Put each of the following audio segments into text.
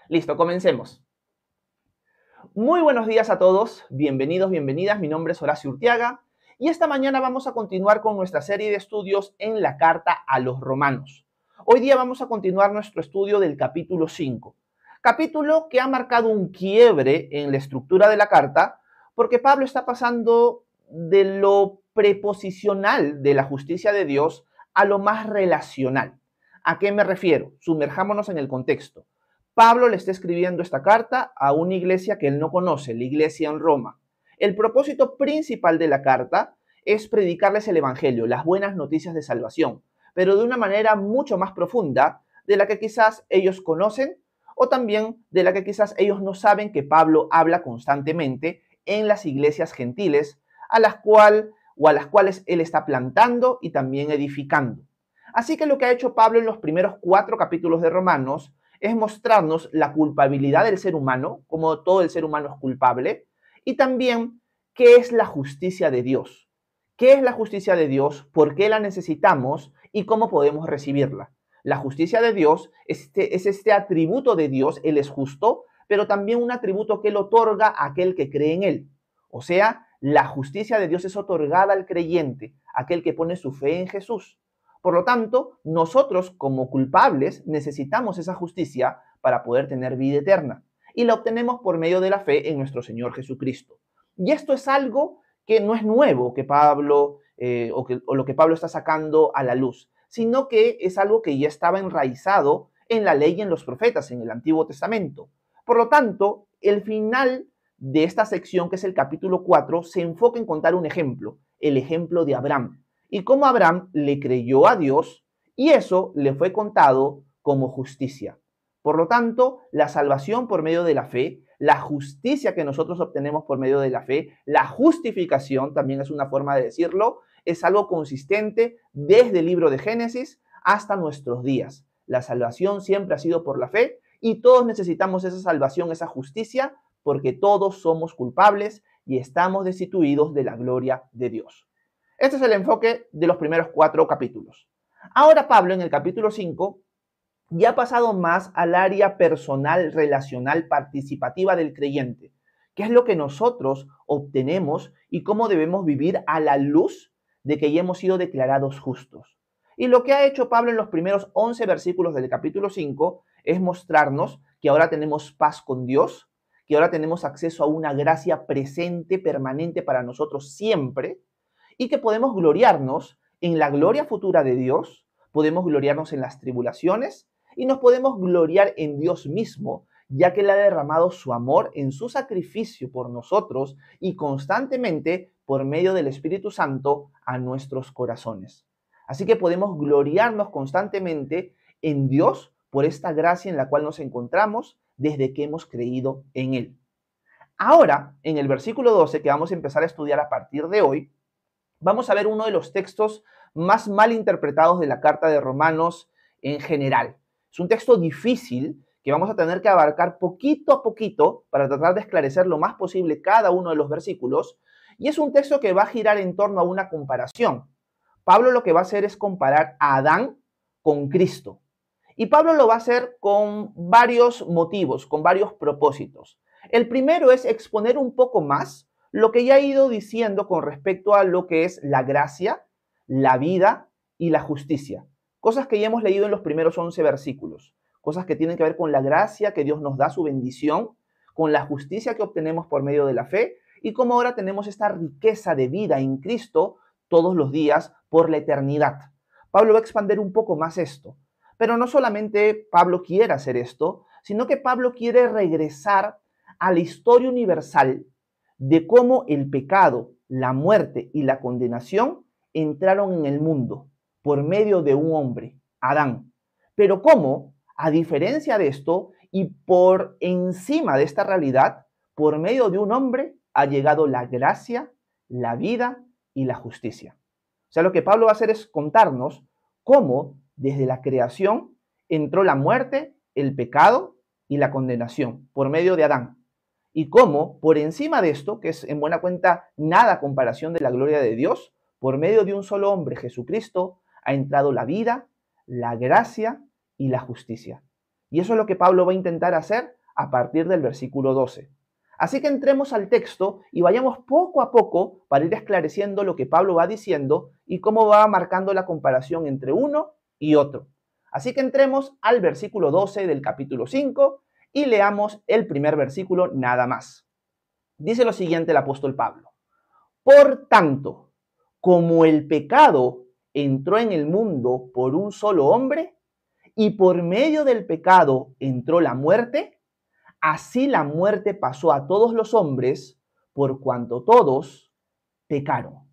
Listo, comencemos. Muy buenos días a todos, bienvenidos, bienvenidas. Mi nombre es Horacio Urtiaga y esta mañana vamos a continuar con nuestra serie de estudios en la carta a los Romanos. Hoy día vamos a continuar nuestro estudio del capítulo 5, capítulo que ha marcado un quiebre en la estructura de la carta porque Pablo está pasando de lo preposicional de la justicia de Dios a lo más relacional. ¿A qué me refiero? Sumerjámonos en el contexto. Pablo le está escribiendo esta carta a una iglesia que él no conoce, la iglesia en Roma. El propósito principal de la carta es predicarles el Evangelio, las buenas noticias de salvación, pero de una manera mucho más profunda de la que quizás ellos conocen o también de la que quizás ellos no saben que Pablo habla constantemente en las iglesias gentiles a las cuales él está plantando y también edificando. Así que lo que ha hecho Pablo en los primeros 4 capítulos de Romanos es mostrarnos la culpabilidad del ser humano, como todo el ser humano es culpable, y también qué es la justicia de Dios. ¿Qué es la justicia de Dios? ¿Por qué la necesitamos? ¿Y cómo podemos recibirla? La justicia de Dios es este atributo de Dios, Él es justo, pero también un atributo que Él otorga a aquel que cree en Él. O sea, la justicia de Dios es otorgada al creyente, aquel que pone su fe en Jesús. Por lo tanto, nosotros como culpables necesitamos esa justicia para poder tener vida eterna y la obtenemos por medio de la fe en nuestro Señor Jesucristo. Y esto es algo que no es nuevo que Pablo o lo que Pablo está sacando a la luz, sino que es algo que ya estaba enraizado en la ley y en los profetas, en el Antiguo Testamento. Por lo tanto, el final de esta sección, que es el capítulo 4, se enfoca en contar un ejemplo, el ejemplo de Abraham, y cómo Abraham le creyó a Dios y eso le fue contado como justicia. Por lo tanto, la salvación por medio de la fe, la justicia que nosotros obtenemos por medio de la fe, la justificación, también es una forma de decirlo, es algo consistente desde el libro de Génesis hasta nuestros días. La salvación siempre ha sido por la fe y todos necesitamos esa salvación, esa justicia, porque todos somos culpables y estamos destituidos de la gloria de Dios. Este es el enfoque de los primeros 4 capítulos. Ahora Pablo en el capítulo 5 ya ha pasado más al área personal, relacional, participativa del creyente. ¿Qué es lo que nosotros obtenemos y cómo debemos vivir a la luz de que ya hemos sido declarados justos? Y lo que ha hecho Pablo en los primeros 11 versículos del capítulo 5 es mostrarnos que ahora tenemos paz con Dios, que ahora tenemos acceso a una gracia presente, permanente para nosotros siempre, y que podemos gloriarnos en la gloria futura de Dios, podemos gloriarnos en las tribulaciones y nos podemos gloriar en Dios mismo, ya que Él ha derramado su amor en su sacrificio por nosotros y constantemente por medio del Espíritu Santo a nuestros corazones. Así que podemos gloriarnos constantemente en Dios por esta gracia en la cual nos encontramos desde que hemos creído en Él. Ahora, en el versículo 12, que vamos a empezar a estudiar a partir de hoy, vamos a ver uno de los textos más mal interpretados de la carta de Romanos en general. Es un texto difícil que vamos a tener que abarcar poquito a poquito para tratar de esclarecer lo más posible cada uno de los versículos. Y es un texto que va a girar en torno a una comparación. Pablo lo que va a hacer es comparar a Adán con Cristo. Y Pablo lo va a hacer con varios motivos, con varios propósitos. El primero es exponer un poco más lo que ya he ido diciendo con respecto a lo que es la gracia, la vida y la justicia. Cosas que ya hemos leído en los primeros 11 versículos. Cosas que tienen que ver con la gracia que Dios nos da, su bendición, con la justicia que obtenemos por medio de la fe y cómo ahora tenemos esta riqueza de vida en Cristo todos los días por la eternidad. Pablo va a expandir un poco más esto. Pero no solamente Pablo quiere hacer esto, sino que Pablo quiere regresar a la historia universal de cómo el pecado, la muerte y la condenación entraron en el mundo por medio de un hombre, Adán. Pero cómo, a diferencia de esto y por encima de esta realidad, por medio de un hombre ha llegado la gracia, la vida y la justicia. O sea, lo que Pablo va a hacer es contarnos cómo desde la creación entró la muerte, el pecado y la condenación por medio de Adán. Y cómo, por encima de esto, que es en buena cuenta nada a comparación de la gloria de Dios, por medio de un solo hombre, Jesucristo, ha entrado la vida, la gracia y la justicia. Y eso es lo que Pablo va a intentar hacer a partir del versículo 12. Así que entremos al texto y vayamos poco a poco para ir esclareciendo lo que Pablo va diciendo y cómo va marcando la comparación entre uno y otro. Así que entremos al versículo 12 del capítulo 5 y leamos el primer versículo nada más. Dice lo siguiente el apóstol Pablo. Por tanto, como el pecado entró en el mundo por un solo hombre y por medio del pecado entró la muerte, así la muerte pasó a todos los hombres por cuanto todos pecaron.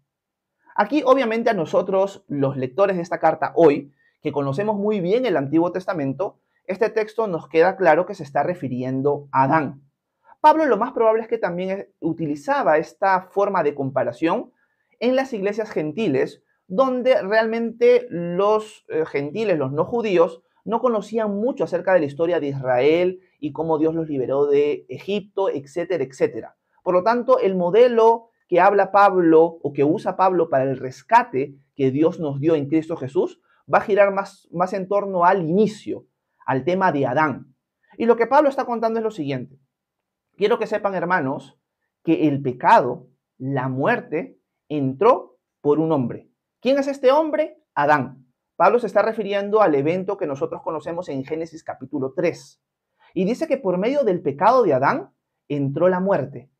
Aquí obviamente a nosotros, los lectores de esta carta hoy, que conocemos muy bien el Antiguo Testamento, este texto nos queda claro que se está refiriendo a Adán. Pablo lo más probable es que también utilizaba esta forma de comparación en las iglesias gentiles, donde realmente los gentiles, los no judíos, no conocían mucho acerca de la historia de Israel y cómo Dios los liberó de Egipto, etcétera, etcétera. Por lo tanto, el modelo que habla Pablo o que usa Pablo para el rescate que Dios nos dio en Cristo Jesús va a girar más en torno al inicio, al tema de Adán. Y lo que Pablo está contando es lo siguiente. Quiero que sepan, hermanos, que el pecado, la muerte, entró por un hombre. ¿Quién es este hombre? Adán. Pablo se está refiriendo al evento que nosotros conocemos en Génesis capítulo 3. Y dice que por medio del pecado de Adán entró la muerte.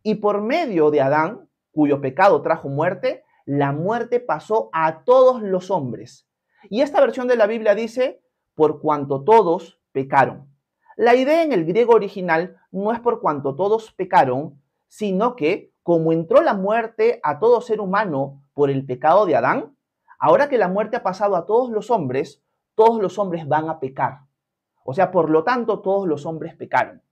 Y por medio de Adán, cuyo pecado trajo muerte, la muerte pasó a todos los hombres. Y esta versión de la Biblia dice, por cuanto todos pecaron. La idea en el griego original no es por cuanto todos pecaron, sino que como entró la muerte a todo ser humano por el pecado de Adán, ahora que la muerte ha pasado a todos los hombres van a pecar. O sea, por lo tanto, todos los hombres pecaron.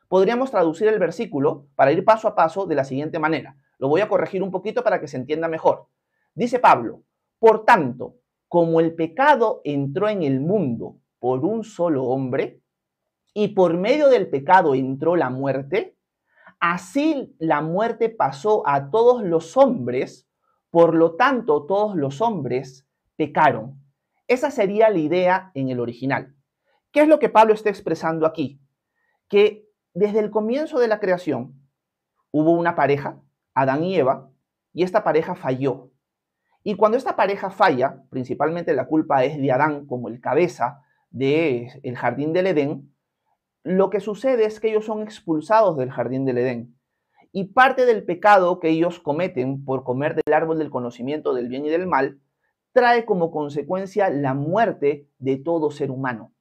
Podríamos traducir el versículo para ir paso a paso de la siguiente manera. Lo voy a corregir un poquito para que se entienda mejor. Dice Pablo, por tanto, como el pecado entró en el mundo por un solo hombre, y por medio del pecado entró la muerte, así la muerte pasó a todos los hombres, por lo tanto todos los hombres pecaron. Esa sería la idea en el original. ¿Qué es lo que Pablo está expresando aquí? Que desde el comienzo de la creación hubo una pareja, Adán y Eva, y esta pareja falló. Y cuando esta pareja falla, principalmente la culpa es de Adán como el cabeza del jardín del Edén, lo que sucede es que ellos son expulsados del jardín del Edén. Y parte del pecado que ellos cometen por comer del árbol del conocimiento del bien y del mal, trae como consecuencia la muerte de todo ser humano.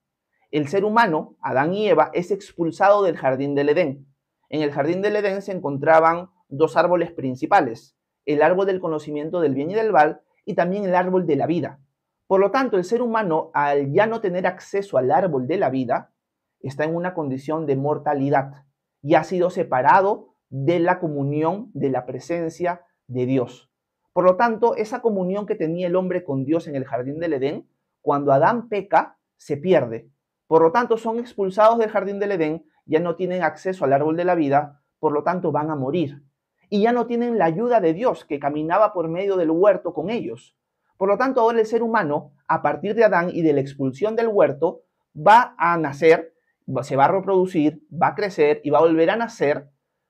El ser humano, Adán y Eva, es expulsado del jardín del Edén. En el jardín del Edén se encontraban dos árboles principales, el árbol del conocimiento del bien y del mal y también el árbol de la vida. Por lo tanto, el ser humano, al ya no tener acceso al árbol de la vida, está en una condición de mortalidad y ha sido separado de la comunión, de la presencia de Dios. Por lo tanto, esa comunión que tenía el hombre con Dios en el jardín del Edén, cuando Adán peca, se pierde. Por lo tanto, son expulsados del jardín del Edén, ya no tienen acceso al árbol de la vida, por lo tanto van a morir. Y ya no tienen la ayuda de Dios que caminaba por medio del huerto con ellos. Por lo tanto, ahora el ser humano, a partir de Adán y de la expulsión del huerto, va a nacer, se va a reproducir, va a crecer y va a volver a nacer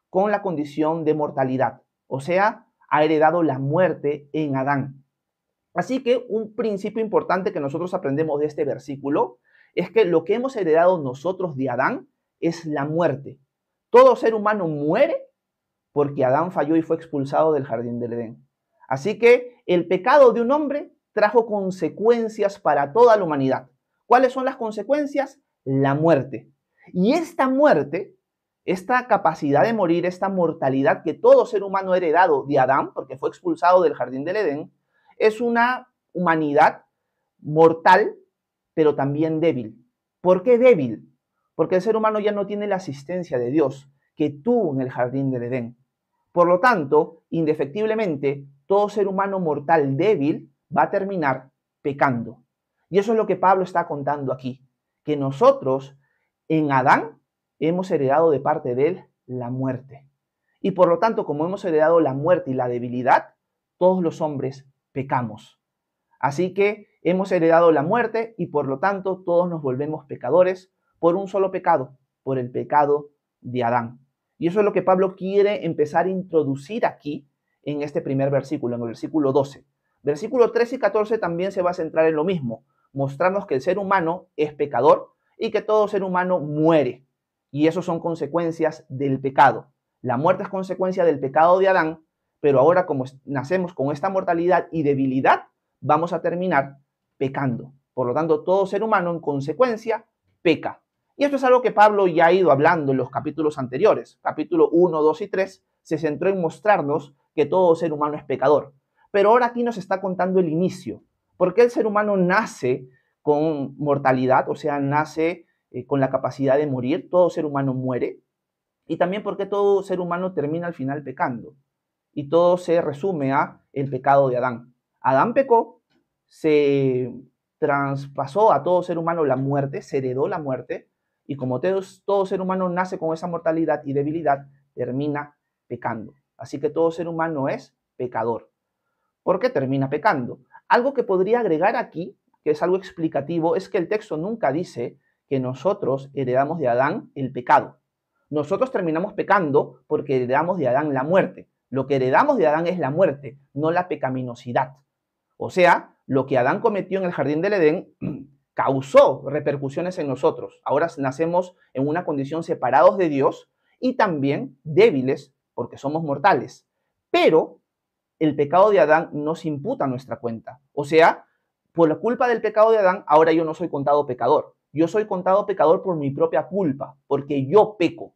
con la condición de mortalidad. O sea, ha heredado la muerte en Adán. Así que un principio importante que nosotros aprendemos de este versículo es que lo que hemos heredado nosotros de Adán es la muerte. Todo ser humano muere porque Adán falló y fue expulsado del jardín del Edén. Así que el pecado de un hombre trajo consecuencias para toda la humanidad. ¿Cuáles son las consecuencias? La muerte. Y esta muerte, esta capacidad de morir, esta mortalidad que todo ser humano ha heredado de Adán, porque fue expulsado del jardín del Edén, es una humanidad mortal, pero también débil. ¿Por qué débil? Porque el ser humano ya no tiene la asistencia de Dios que tuvo en el jardín del Edén. Por lo tanto, indefectiblemente, todo ser humano mortal débil va a terminar pecando. Y eso es lo que Pablo está contando aquí, que nosotros en Adán hemos heredado de parte de él la muerte. Y por lo tanto, como hemos heredado la muerte y la debilidad, todos los hombres pecamos. Así que hemos heredado la muerte y por lo tanto todos nos volvemos pecadores por un solo pecado, por el pecado de Adán. Y eso es lo que Pablo quiere empezar a introducir aquí en este primer versículo, en el versículo 12. Versículo 13 y 14 también se va a centrar en lo mismo, mostrarnos que el ser humano es pecador y que todo ser humano muere. Y eso son consecuencias del pecado. La muerte es consecuencia del pecado de Adán, pero ahora como nacemos con esta mortalidad y debilidad, vamos a terminar pecando. Por lo tanto, todo ser humano en consecuencia peca. Y esto es algo que Pablo ya ha ido hablando en los capítulos anteriores. Capítulo 1, 2 y 3 se centró en mostrarnos que todo ser humano es pecador. Pero ahora aquí nos está contando el inicio. ¿Por qué el ser humano nace con mortalidad? O sea, nace con la capacidad de morir. Todo ser humano muere. Y también por qué todo ser humano termina al final pecando. Y todo se resume a el pecado de Adán. Adán pecó, se traspasó a todo ser humano la muerte, se heredó la muerte, y como todo ser humano nace con esa mortalidad y debilidad, termina pecando. Así que todo ser humano es pecador. ¿Por qué termina pecando? Algo que podría agregar aquí, que es algo explicativo, es que el texto nunca dice que nosotros heredamos de Adán el pecado. Nosotros terminamos pecando porque heredamos de Adán la muerte. Lo que heredamos de Adán es la muerte, no la pecaminosidad. O sea, lo que Adán cometió en el jardín del Edén causó repercusiones en nosotros. Ahora nacemos en una condición separados de Dios y también débiles porque somos mortales. Pero el pecado de Adán nos imputa a nuestra cuenta. O sea, por la culpa del pecado de Adán, ahora yo no soy contado pecador. Yo soy contado pecador por mi propia culpa, porque yo peco.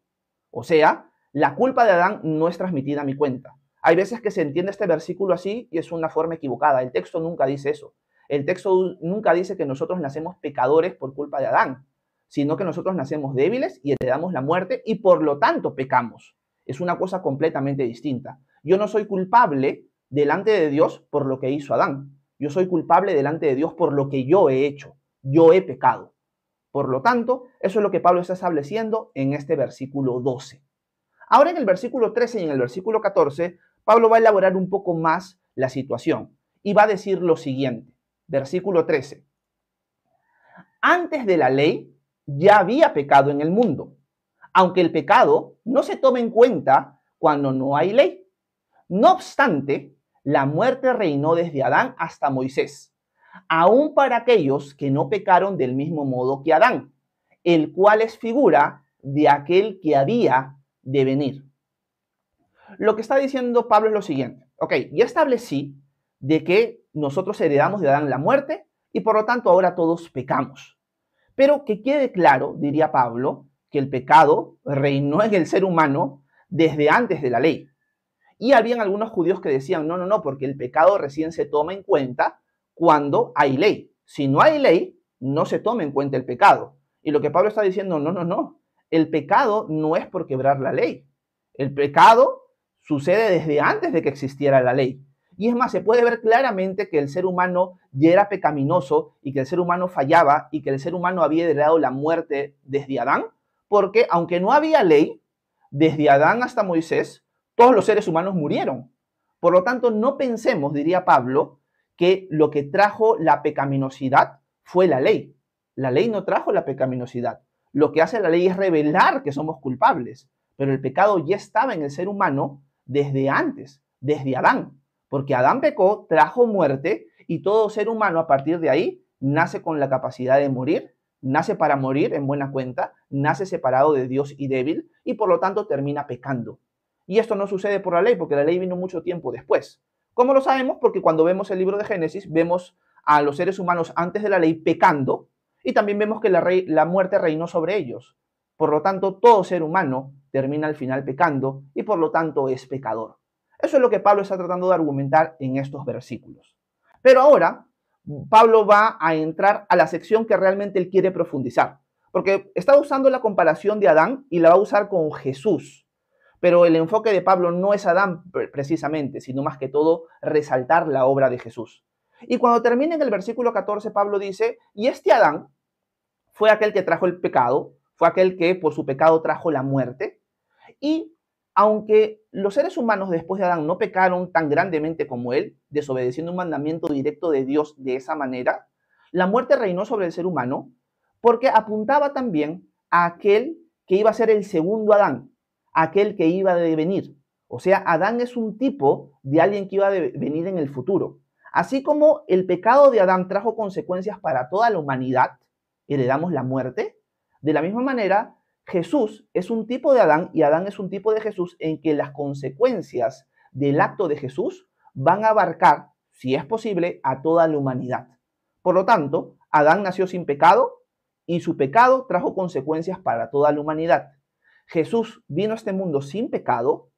O sea, la culpa de Adán no es transmitida a mi cuenta. Hay veces que se entiende este versículo así y es una forma equivocada. El texto nunca dice eso. El texto nunca dice que nosotros nacemos pecadores por culpa de Adán, sino que nosotros nacemos débiles y heredamos la muerte y por lo tanto pecamos. Es una cosa completamente distinta. Yo no soy culpable delante de Dios por lo que hizo Adán. Yo soy culpable delante de Dios por lo que yo he hecho. Yo he pecado. Por lo tanto, eso es lo que Pablo está estableciendo en este versículo 12. Ahora en el versículo 13 y en el versículo 14, Pablo va a elaborar un poco más la situación y va a decir lo siguiente. Versículo 13. Antes de la ley ya había pecado en el mundo, aunque el pecado no se toma en cuenta cuando no hay ley. No obstante, la muerte reinó desde Adán hasta Moisés, aún para aquellos que no pecaron del mismo modo que Adán, el cual es figura de aquel que había de venir. Lo que está diciendo Pablo es lo siguiente. Ok, ya establecí de que nosotros heredamos de Adán la muerte y por lo tanto ahora todos pecamos. Pero que quede claro, diría Pablo, que el pecado reinó en el ser humano desde antes de la ley. Y habían algunos judíos que decían, no, porque el pecado recién se toma en cuenta cuando hay ley. Si no hay ley, no se toma en cuenta el pecado. Y lo que Pablo está diciendo, no. El pecado no es por quebrar la ley. El pecado sucede desde antes de que existiera la ley. Y es más, se puede ver claramente que el ser humano ya era pecaminoso y que el ser humano fallaba y que el ser humano había heredado la muerte desde Adán, porque aunque no había ley, desde Adán hasta Moisés, todos los seres humanos murieron. Por lo tanto, no pensemos, diría Pablo, que lo que trajo la pecaminosidad fue la ley. La ley no trajo la pecaminosidad. Lo que hace la ley es revelar que somos culpables, pero el pecado ya estaba en el ser humano desde antes, desde Adán, porque Adán pecó, trajo muerte y todo ser humano a partir de ahí nace con la capacidad de morir, nace para morir en buena cuenta, nace separado de Dios y débil y por lo tanto termina pecando. Y esto no sucede por la ley, porque la ley vino mucho tiempo después. ¿Cómo lo sabemos? Porque cuando vemos el libro de Génesis, vemos a los seres humanos antes de la ley pecando y también vemos que la muerte reinó sobre ellos. Por lo tanto, todo ser humano termina al final pecando y por lo tanto es pecador. Eso es lo que Pablo está tratando de argumentar en estos versículos. Pero ahora, Pablo va a entrar a la sección que realmente él quiere profundizar, porque está usando la comparación de Adán y la va a usar con Jesús. Pero el enfoque de Pablo no es Adán precisamente, sino más que todo resaltar la obra de Jesús. Y cuando termina en el versículo 14, Pablo dice, y este Adán fue aquel que trajo el pecado, fue aquel que por su pecado trajo la muerte. Y aunque los seres humanos después de Adán no pecaron tan grandemente como él, desobedeciendo un mandamiento directo de Dios de esa manera, la muerte reinó sobre el ser humano porque apuntaba también a aquel que iba a ser el segundo Adán, aquel que iba a venir. O sea, Adán es un tipo de alguien que iba a venir en el futuro. Así como el pecado de Adán trajo consecuencias para toda la humanidad, heredamos la muerte, de la misma manera, Jesús es un tipo de Adán y Adán es un tipo de Jesús en que las consecuencias del acto de Jesús van a abarcar, si es posible, a toda la humanidad. Por lo tanto, Adán nació sin pecado y su pecado trajo consecuencias para toda la humanidad. Jesús vino a este mundo sin pecado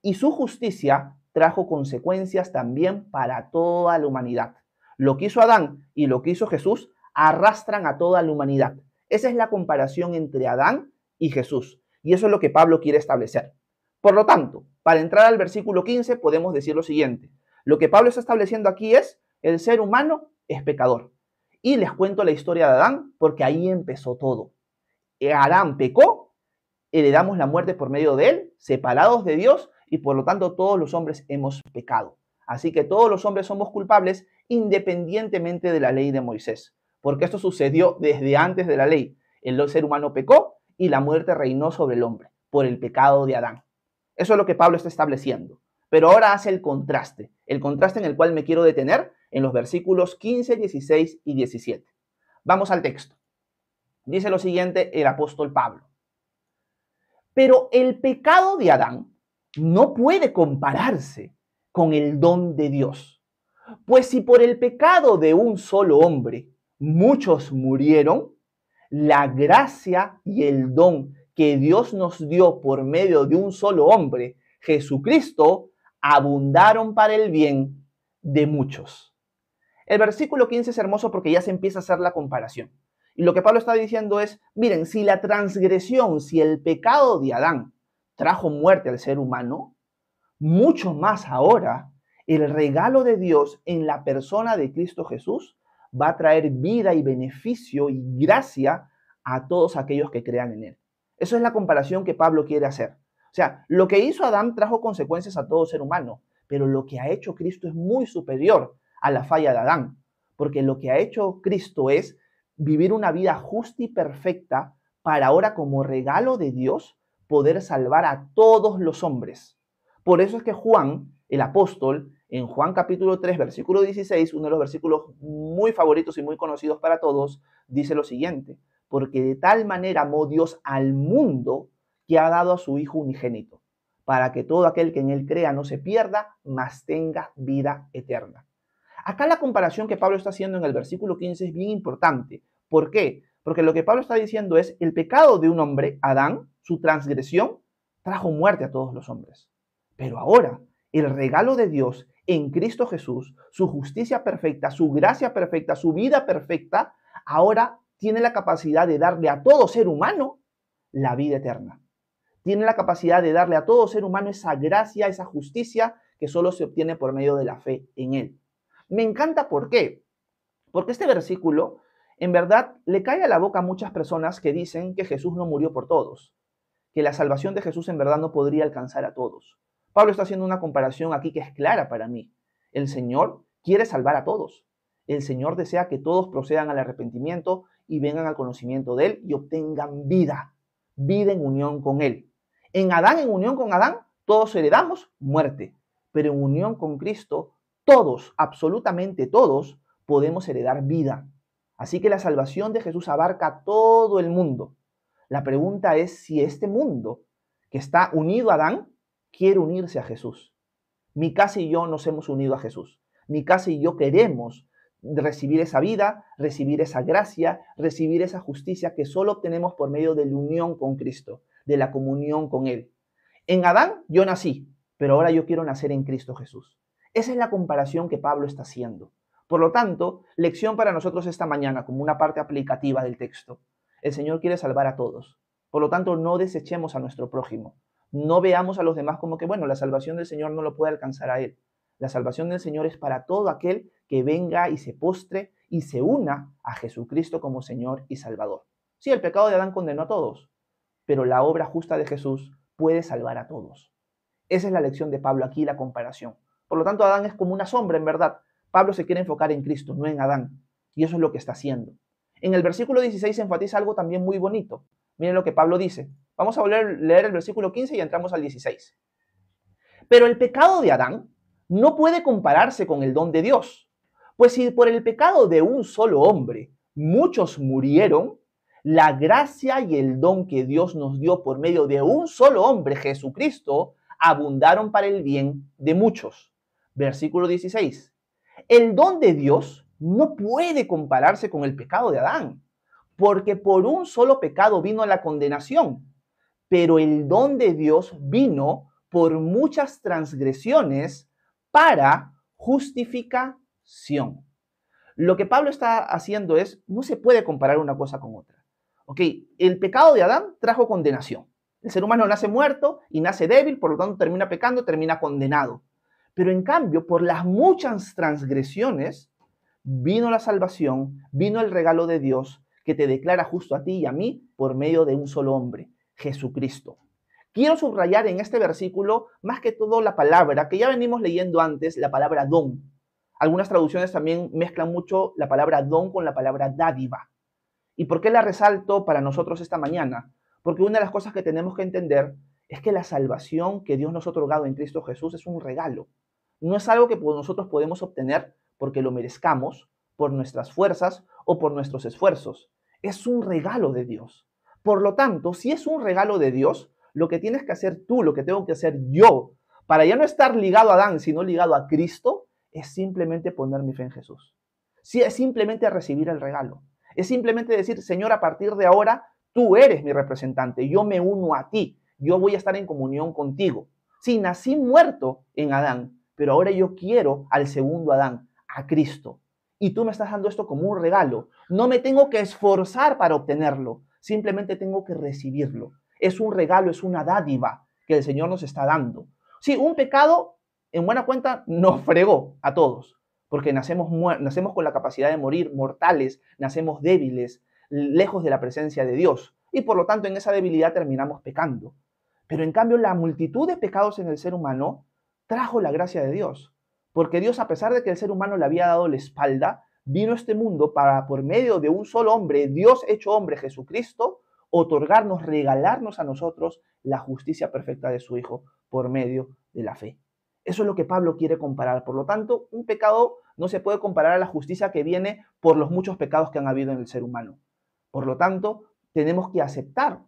y su justicia trajo consecuencias también para toda la humanidad. Lo que hizo Adán y lo que hizo Jesús arrastran a toda la humanidad. Esa es la comparación entre Adán y Jesús. Y eso es lo que Pablo quiere establecer. Por lo tanto, para entrar al versículo 15 podemos decir lo siguiente. Lo que Pablo está estableciendo aquí es, el ser humano es pecador. Y les cuento la historia de Adán porque ahí empezó todo. Adán pecó, heredamos la muerte por medio de él, separados de Dios, y por lo tanto todos los hombres hemos pecado. Así que todos los hombres somos culpables independientemente de la ley de Moisés, porque esto sucedió desde antes de la ley. El ser humano pecó y la muerte reinó sobre el hombre por el pecado de Adán. Eso es lo que Pablo está estableciendo. Pero ahora hace el contraste en el cual me quiero detener en los versículos 15, 16 y 17. Vamos al texto. Dice lo siguiente el apóstol Pablo. Pero el pecado de Adán no puede compararse con el don de Dios. Pues si por el pecado de un solo hombre muchos murieron, la gracia y el don que Dios nos dio por medio de un solo hombre, Jesucristo, abundaron para el bien de muchos. El versículo 15 es hermoso porque ya se empieza a hacer la comparación. Y lo que Pablo está diciendo es, miren, si la transgresión, si el pecado de Adán trajo muerte al ser humano, mucho más ahora el regalo de Dios en la persona de Cristo Jesús va a traer vida y beneficio y gracia a todos aquellos que crean en él. Eso es la comparación que Pablo quiere hacer. O sea, lo que hizo Adán trajo consecuencias a todo ser humano, pero lo que ha hecho Cristo es muy superior a la falla de Adán, porque lo que ha hecho Cristo es vivir una vida justa y perfecta para ahora como regalo de Dios poder salvar a todos los hombres. Por eso es que Juan, el apóstol, en Juan capítulo 3, versículo 16, uno de los versículos muy favoritos y muy conocidos para todos, dice lo siguiente, porque de tal manera amó Dios al mundo que ha dado a su Hijo unigénito, para que todo aquel que en él crea no se pierda, mas tenga vida eterna. Acá la comparación que Pablo está haciendo en el versículo 15 es bien importante. ¿Por qué? Porque lo que Pablo está diciendo es el pecado de un hombre, Adán, su transgresión, trajo muerte a todos los hombres. Pero ahora, el regalo de Dios en Cristo Jesús, su justicia perfecta, su gracia perfecta, su vida perfecta, ahora tiene la capacidad de darle a todo ser humano la vida eterna. Tiene la capacidad de darle a todo ser humano esa gracia, esa justicia que solo se obtiene por medio de la fe en él. Me encanta, ¿por qué? Porque este versículo, en verdad, le cae a la boca a muchas personas que dicen que Jesús no murió por todos, que la salvación de Jesús en verdad no podría alcanzar a todos. Pablo está haciendo una comparación aquí que es clara para mí. El Señor quiere salvar a todos. El Señor desea que todos procedan al arrepentimiento y vengan al conocimiento de Él y obtengan vida, vida en unión con Él. En Adán, en unión con Adán, todos heredamos muerte, pero en unión con Cristo, todos, absolutamente todos, podemos heredar vida. Así que la salvación de Jesús abarca a todo el mundo. La pregunta es si este mundo que está unido a Adán quiere unirse a Jesús. Mi casa y yo nos hemos unido a Jesús. Mi casa y yo queremos recibir esa vida, recibir esa gracia, recibir esa justicia que solo obtenemos por medio de la unión con Cristo, de la comunión con Él. En Adán yo nací, pero ahora yo quiero nacer en Cristo Jesús. Esa es la comparación que Pablo está haciendo. Por lo tanto, lección para nosotros esta mañana como una parte aplicativa del texto. El Señor quiere salvar a todos. Por lo tanto, no desechemos a nuestro prójimo. No veamos a los demás como que, bueno, la salvación del Señor no lo puede alcanzar a él. La salvación del Señor es para todo aquel que venga y se postre y se una a Jesucristo como Señor y Salvador. Sí, el pecado de Adán condenó a todos, pero la obra justa de Jesús puede salvar a todos. Esa es la lección de Pablo aquí, la comparación. Por lo tanto, Adán es como una sombra en verdad. Pablo se quiere enfocar en Cristo, no en Adán. Y eso es lo que está haciendo. En el versículo 16 se enfatiza algo también muy bonito. Miren lo que Pablo dice. Vamos a volver a leer el versículo 15 y entramos al 16. Pero el pecado de Adán no puede compararse con el don de Dios, pues si por el pecado de un solo hombre muchos murieron, la gracia y el don que Dios nos dio por medio de un solo hombre, Jesucristo, abundaron para el bien de muchos. Versículo 16. El don de Dios no puede compararse con el pecado de Adán, porque por un solo pecado vino la condenación, pero el don de Dios vino por muchas transgresiones para justificación. Lo que Pablo está haciendo es, no se puede comparar una cosa con otra. Ok, el pecado de Adán trajo condenación. El ser humano nace muerto y nace débil, por lo tanto termina pecando, termina condenado. Pero en cambio, por las muchas transgresiones, vino la salvación, vino el regalo de Dios que te declara justo a ti y a mí por medio de un solo hombre, Jesucristo. Quiero subrayar en este versículo más que todo la palabra, que ya venimos leyendo antes, la palabra don. Algunas traducciones también mezclan mucho la palabra don con la palabra dádiva. ¿Y por qué la resalto para nosotros esta mañana? Porque una de las cosas que tenemos que entender es que la salvación que Dios nos ha otorgado en Cristo Jesús es un regalo. No es algo que nosotros podemos obtener porque lo merezcamos, por nuestras fuerzas o por nuestros esfuerzos. Es un regalo de Dios. Por lo tanto, si es un regalo de Dios, lo que tienes que hacer tú, lo que tengo que hacer yo, para ya no estar ligado a Adán, sino ligado a Cristo, es simplemente poner mi fe en Jesús. Sí, es simplemente recibir el regalo. Es simplemente decir, Señor, a partir de ahora, tú eres mi representante, yo me uno a ti, yo voy a estar en comunión contigo. Sí, nací muerto en Adán, pero ahora yo quiero al segundo Adán, a Cristo. Y tú me estás dando esto como un regalo. No me tengo que esforzar para obtenerlo, simplemente tengo que recibirlo. Es un regalo, es una dádiva que el Señor nos está dando. Sí, un pecado, en buena cuenta, nos fregó a todos, porque nacemos con la capacidad de morir, mortales, nacemos débiles, lejos de la presencia de Dios, y por lo tanto en esa debilidad terminamos pecando. Pero en cambio la multitud de pecados en el ser humano trajo la gracia de Dios, porque Dios, a pesar de que el ser humano le había dado la espalda, vino a este mundo para, por medio de un solo hombre, Dios hecho hombre, Jesucristo, otorgarnos, regalarnos a nosotros la justicia perfecta de su Hijo por medio de la fe. Eso es lo que Pablo quiere comparar. Por lo tanto, un pecado no se puede comparar a la justicia que viene por los muchos pecados que han habido en el ser humano. Por lo tanto, tenemos que aceptar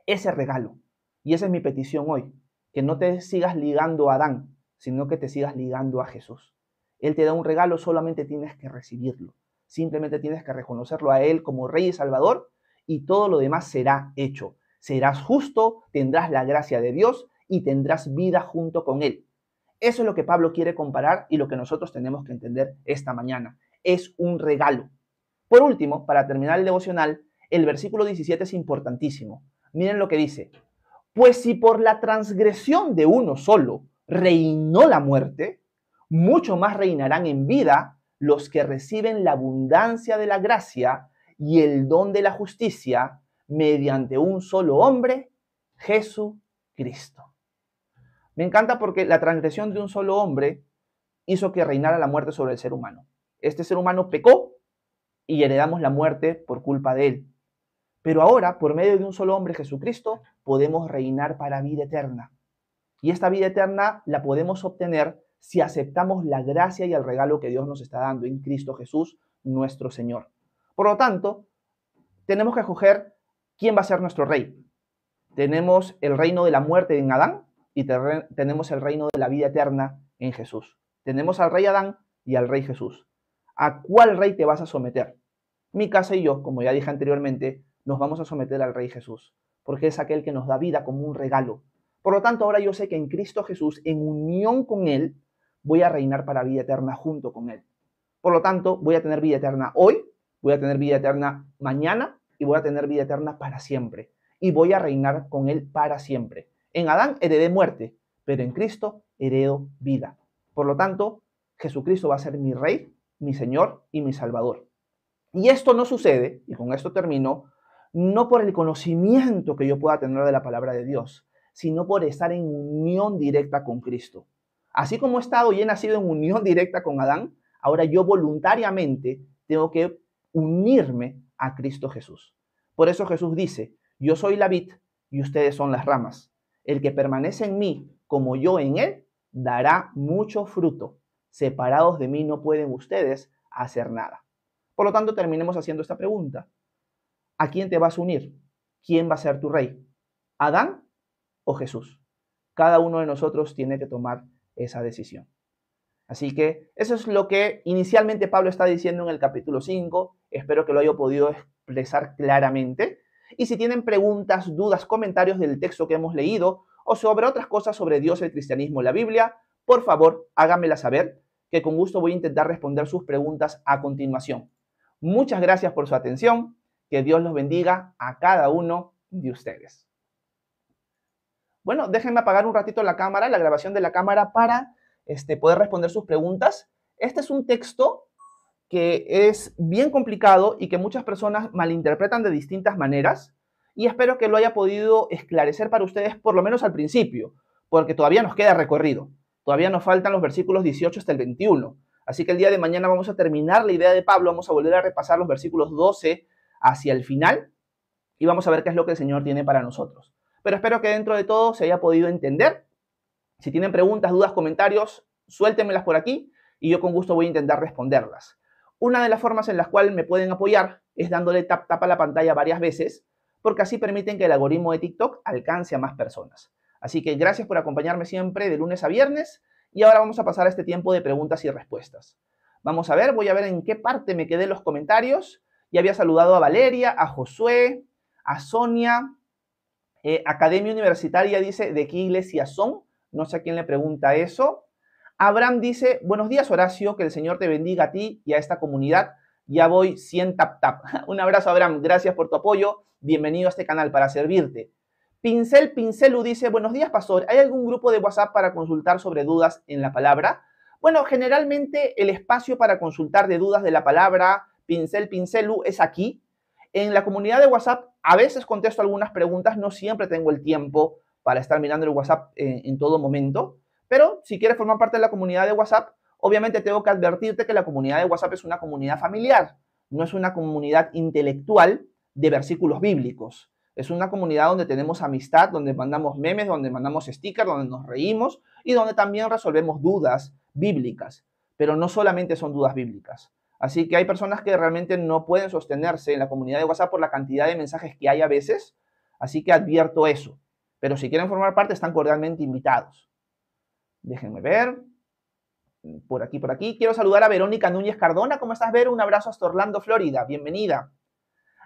ese regalo. Y esa es mi petición hoy, que no te sigas ligando a Adán, sino que te sigas ligando a Jesús. Él te da un regalo, solamente tienes que recibirlo. Simplemente tienes que reconocerlo a Él como Rey y Salvador, y todo lo demás será hecho. Serás justo, tendrás la gracia de Dios y tendrás vida junto con Él. Eso es lo que Pablo quiere comparar y lo que nosotros tenemos que entender esta mañana. Es un regalo. Por último, para terminar el devocional, el versículo 17 es importantísimo. Miren lo que dice. Pues si por la transgresión de uno solo reinó la muerte, mucho más reinarán en vida los que reciben la abundancia de la gracia y el don de la justicia mediante un solo hombre, Jesucristo. Me encanta porque la transgresión de un solo hombre hizo que reinara la muerte sobre el ser humano. Este ser humano pecó y heredamos la muerte por culpa de él. Pero ahora, por medio de un solo hombre, Jesucristo, podemos reinar para vida eterna. Y esta vida eterna la podemos obtener si aceptamos la gracia y el regalo que Dios nos está dando en Cristo Jesús, nuestro Señor. Por lo tanto, tenemos que escoger quién va a ser nuestro rey. Tenemos el reino de la muerte en Adán y tenemos el reino de la vida eterna en Jesús. Tenemos al rey Adán y al rey Jesús. ¿A cuál rey te vas a someter? Mi casa y yo, como ya dije anteriormente, nos vamos a someter al rey Jesús, porque es aquel que nos da vida como un regalo. Por lo tanto, ahora yo sé que en Cristo Jesús, en unión con Él, voy a reinar para vida eterna junto con Él. Por lo tanto, voy a tener vida eterna hoy, voy a tener vida eterna mañana y voy a tener vida eterna para siempre. Y voy a reinar con Él para siempre. En Adán heredé muerte, pero en Cristo heredo vida. Por lo tanto, Jesucristo va a ser mi Rey, mi Señor y mi Salvador. Y esto no sucede, y con esto termino, no por el conocimiento que yo pueda tener de la palabra de Dios, sino por estar en unión directa con Cristo. Así como he estado y he nacido en unión directa con Adán, ahora yo voluntariamente tengo que unirme a Cristo Jesús. Por eso Jesús dice, Yo soy la vid y ustedes son las ramas. El que permanece en mí, como yo en él, dará mucho fruto. Separados de mí no pueden ustedes hacer nada. Por lo tanto, terminemos haciendo esta pregunta. ¿A quién te vas a unir? ¿Quién va a ser tu rey? ¿Adán o Jesús? Cada uno de nosotros tiene que tomar esa decisión. Así que eso es lo que inicialmente Pablo está diciendo en el capítulo 5. Espero que lo haya podido expresar claramente. Y si tienen preguntas, dudas, comentarios del texto que hemos leído o sobre otras cosas sobre Dios, el cristianismo y la Biblia, por favor, háganmela saber, que con gusto voy a intentar responder sus preguntas a continuación. Muchas gracias por su atención. Que Dios los bendiga a cada uno de ustedes. Bueno, déjenme apagar un ratito la cámara, la grabación de la cámara para poder responder sus preguntas. Este es un texto que es bien complicado y que muchas personas malinterpretan de distintas maneras, y espero que lo haya podido esclarecer para ustedes por lo menos al principio, porque todavía nos queda recorrido. Todavía nos faltan los versículos 18 hasta el 21. Así que el día de mañana vamos a terminar la idea de Pablo, vamos a volver a repasar los versículos 12 hacia el final y vamos a ver qué es lo que el Señor tiene para nosotros. Pero espero que dentro de todo se haya podido entender. Si tienen preguntas, dudas, comentarios, suéltenmelas por aquí y yo con gusto voy a intentar responderlas. Una de las formas en las cuales me pueden apoyar es dándole tap a la pantalla varias veces, porque así permiten que el algoritmo de TikTok alcance a más personas. Así que gracias por acompañarme siempre de lunes a viernes y ahora vamos a pasar a este tiempo de preguntas y respuestas. Vamos a ver, voy a ver en qué parte me quedé en los comentarios. Ya había saludado a Valeria, a Josué, a Sonia. Academia Universitaria dice, ¿de qué iglesia son? No sé a quién le pregunta eso. Abraham dice, buenos días Horacio, que el Señor te bendiga a ti y a esta comunidad. Ya voy 100 tap. Un abrazo Abraham, gracias por tu apoyo. Bienvenido a este canal para servirte. Pincelu dice, buenos días pastor, ¿hay algún grupo de WhatsApp para consultar sobre dudas en la palabra? Bueno, generalmente el espacio para consultar de dudas de la palabra Pincelu es aquí. En la comunidad de WhatsApp a veces contesto algunas preguntas, no siempre tengo el tiempo para estar mirando el WhatsApp en todo momento, pero si quieres formar parte de la comunidad de WhatsApp, obviamente tengo que advertirte que la comunidad de WhatsApp es una comunidad familiar, no es una comunidad intelectual de versículos bíblicos. Es una comunidad donde tenemos amistad, donde mandamos memes, donde mandamos stickers, donde nos reímos y donde también resolvemos dudas bíblicas, pero no solamente son dudas bíblicas. Así que hay personas que realmente no pueden sostenerse en la comunidad de WhatsApp por la cantidad de mensajes que hay a veces, así que advierto eso. Pero si quieren formar parte, están cordialmente invitados. Déjenme ver. Por aquí. Quiero saludar a Verónica Núñez Cardona. ¿Cómo estás, Vero? Un abrazo hasta Orlando, Florida. Bienvenida.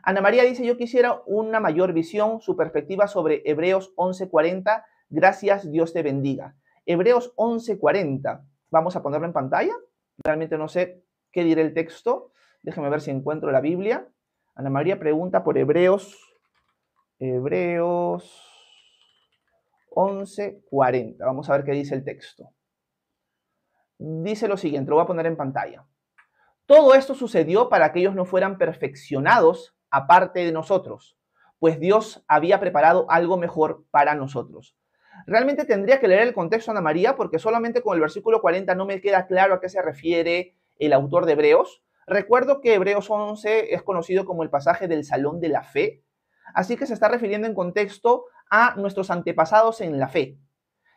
Ana María dice, yo quisiera una mayor visión, su perspectiva sobre Hebreos 11:40. Gracias, Dios te bendiga. Hebreos 11:40. Vamos a ponerlo en pantalla. Realmente no sé qué dirá el texto. Déjenme ver si encuentro la Biblia. Ana María pregunta por Hebreos 11:40. Vamos a ver qué dice el texto. Dice lo siguiente, lo voy a poner en pantalla. Todo esto sucedió para que ellos no fueran perfeccionados aparte de nosotros, pues Dios había preparado algo mejor para nosotros. Realmente tendría que leer el contexto, Ana María, porque solamente con el versículo 40 no me queda claro a qué se refiere el autor de Hebreos. Recuerdo que Hebreos 11 es conocido como el pasaje del Salón de la Fe, así que se está refiriendo en contexto a nuestros antepasados en la fe.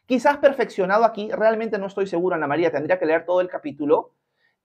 Quizás perfeccionado aquí, realmente no estoy seguro, Ana María, tendría que leer todo el capítulo,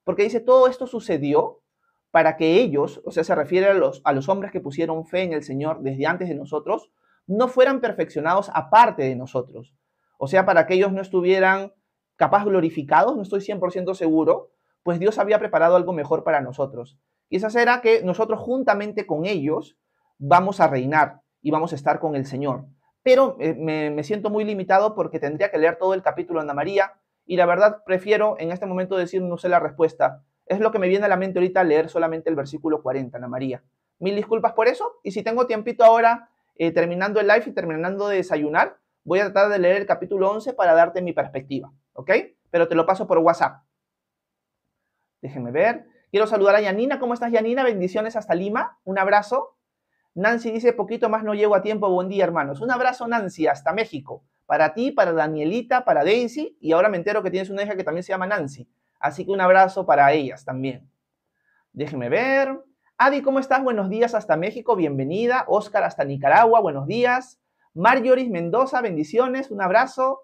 porque dice, todo esto sucedió para que ellos, o sea, se refiere a los hombres que pusieron fe en el Señor desde antes de nosotros, no fueran perfeccionados aparte de nosotros. O sea, para que ellos no estuvieran capaz glorificados, no estoy 100% seguro, pues Dios había preparado algo mejor para nosotros. Quizás era que nosotros juntamente con ellos vamos a reinar y vamos a estar con el Señor. Pero me siento muy limitado porque tendría que leer todo el capítulo, Ana María, y la verdad prefiero en este momento decir no sé la respuesta. Es lo que me viene a la mente ahorita leer solamente el versículo 40, Ana María. Mil disculpas por eso, y si tengo tiempito ahora, terminando el live y terminando de desayunar, voy a tratar de leer el capítulo 11 para darte mi perspectiva, ¿ok? Pero te lo paso por WhatsApp. Déjenme ver. Quiero saludar a Yanina. ¿Cómo estás, Yanina? Bendiciones hasta Lima. Un abrazo. Nancy dice, poquito más no llego a tiempo. Buen día, hermanos. Un abrazo, Nancy, hasta México. Para ti, para Danielita, para Daisy. Y ahora me entero que tienes una hija que también se llama Nancy. Así que un abrazo para ellas también. Déjenme ver. Adi, ¿cómo estás? Buenos días hasta México, bienvenida. Oscar hasta Nicaragua, buenos días. Marjoris Mendoza, bendiciones, un abrazo.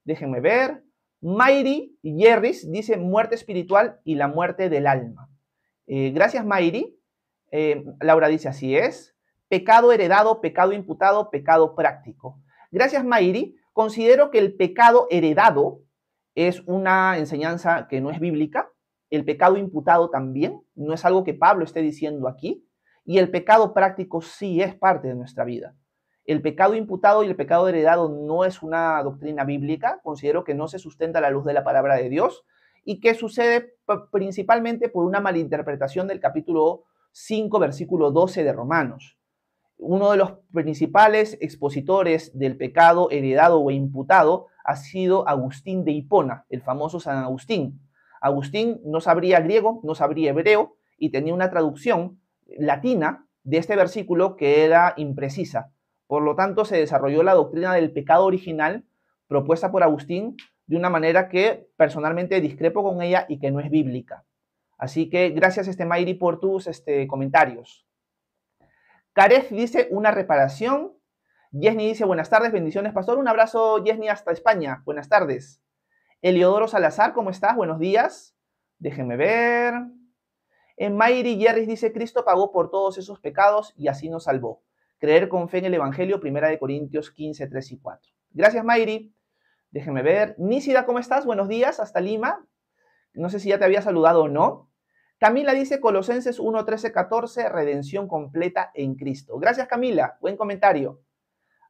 Déjenme ver. Mayri Yerris dice muerte espiritual y la muerte del alma. Gracias, Mayri. Laura dice así es. Pecado heredado, pecado imputado, pecado práctico. Gracias, Mayri. Considero que el pecado heredado es una enseñanza que no es bíblica. El pecado imputado también, no es algo que Pablo esté diciendo aquí, y el pecado práctico sí es parte de nuestra vida. El pecado imputado y el pecado heredado no es una doctrina bíblica, considero que no se sustenta a la luz de la palabra de Dios y que sucede principalmente por una malinterpretación del capítulo 5, versículo 12 de Romanos. Uno de los principales expositores del pecado heredado o imputado ha sido Agustín de Hipona, el famoso San Agustín. Agustín no sabría griego, no sabría hebreo y tenía una traducción latina de este versículo que era imprecisa. Por lo tanto, se desarrolló la doctrina del pecado original propuesta por Agustín de una manera que personalmente discrepo con ella y que no es bíblica. Así que gracias, Mayri, por tus comentarios. Karef dice una reparación. Yesni dice buenas tardes, bendiciones, pastor. Un abrazo, Yesni, hasta España. Buenas tardes. Eliodoro Salazar, ¿cómo estás? Buenos días. Déjenme ver. Mayri Yerris dice, Cristo pagó por todos esos pecados y así nos salvó. Creer con fe en el Evangelio, 1 Corintios 15, 3 y 4. Gracias, Mayri. Déjenme ver. Nísida, ¿cómo estás? Buenos días, hasta Lima. No sé si ya te había saludado o no. Camila dice, Colosenses 1, 13, 14, redención completa en Cristo. Gracias, Camila. Buen comentario.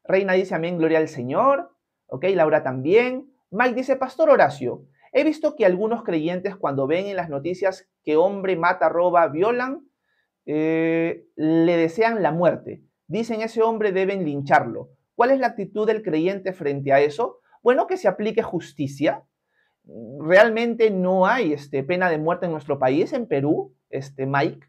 Reina dice, amén, gloria al Señor. Ok, Laura también. Mike dice, Pastor Horacio, he visto que algunos creyentes cuando ven en las noticias que hombre mata, roba, violan, le desean la muerte. Dicen, ese hombre deben lincharlo. ¿Cuál es la actitud del creyente frente a eso? Bueno, que se aplique justicia. Realmente no hay pena de muerte en nuestro país, en Perú, Mike.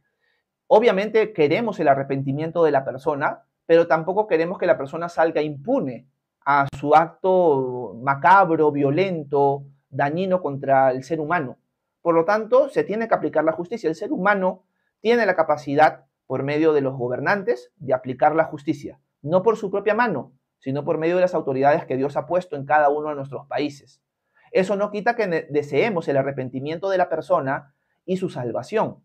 Obviamente queremos el arrepentimiento de la persona, pero tampoco queremos que la persona salga impune a su acto macabro, violento, dañino contra el ser humano. Por lo tanto, se tiene que aplicar la justicia. El ser humano tiene la capacidad, por medio de los gobernantes, de aplicar la justicia. No por su propia mano, sino por medio de las autoridades que Dios ha puesto en cada uno de nuestros países. Eso no quita que deseemos el arrepentimiento de la persona y su salvación.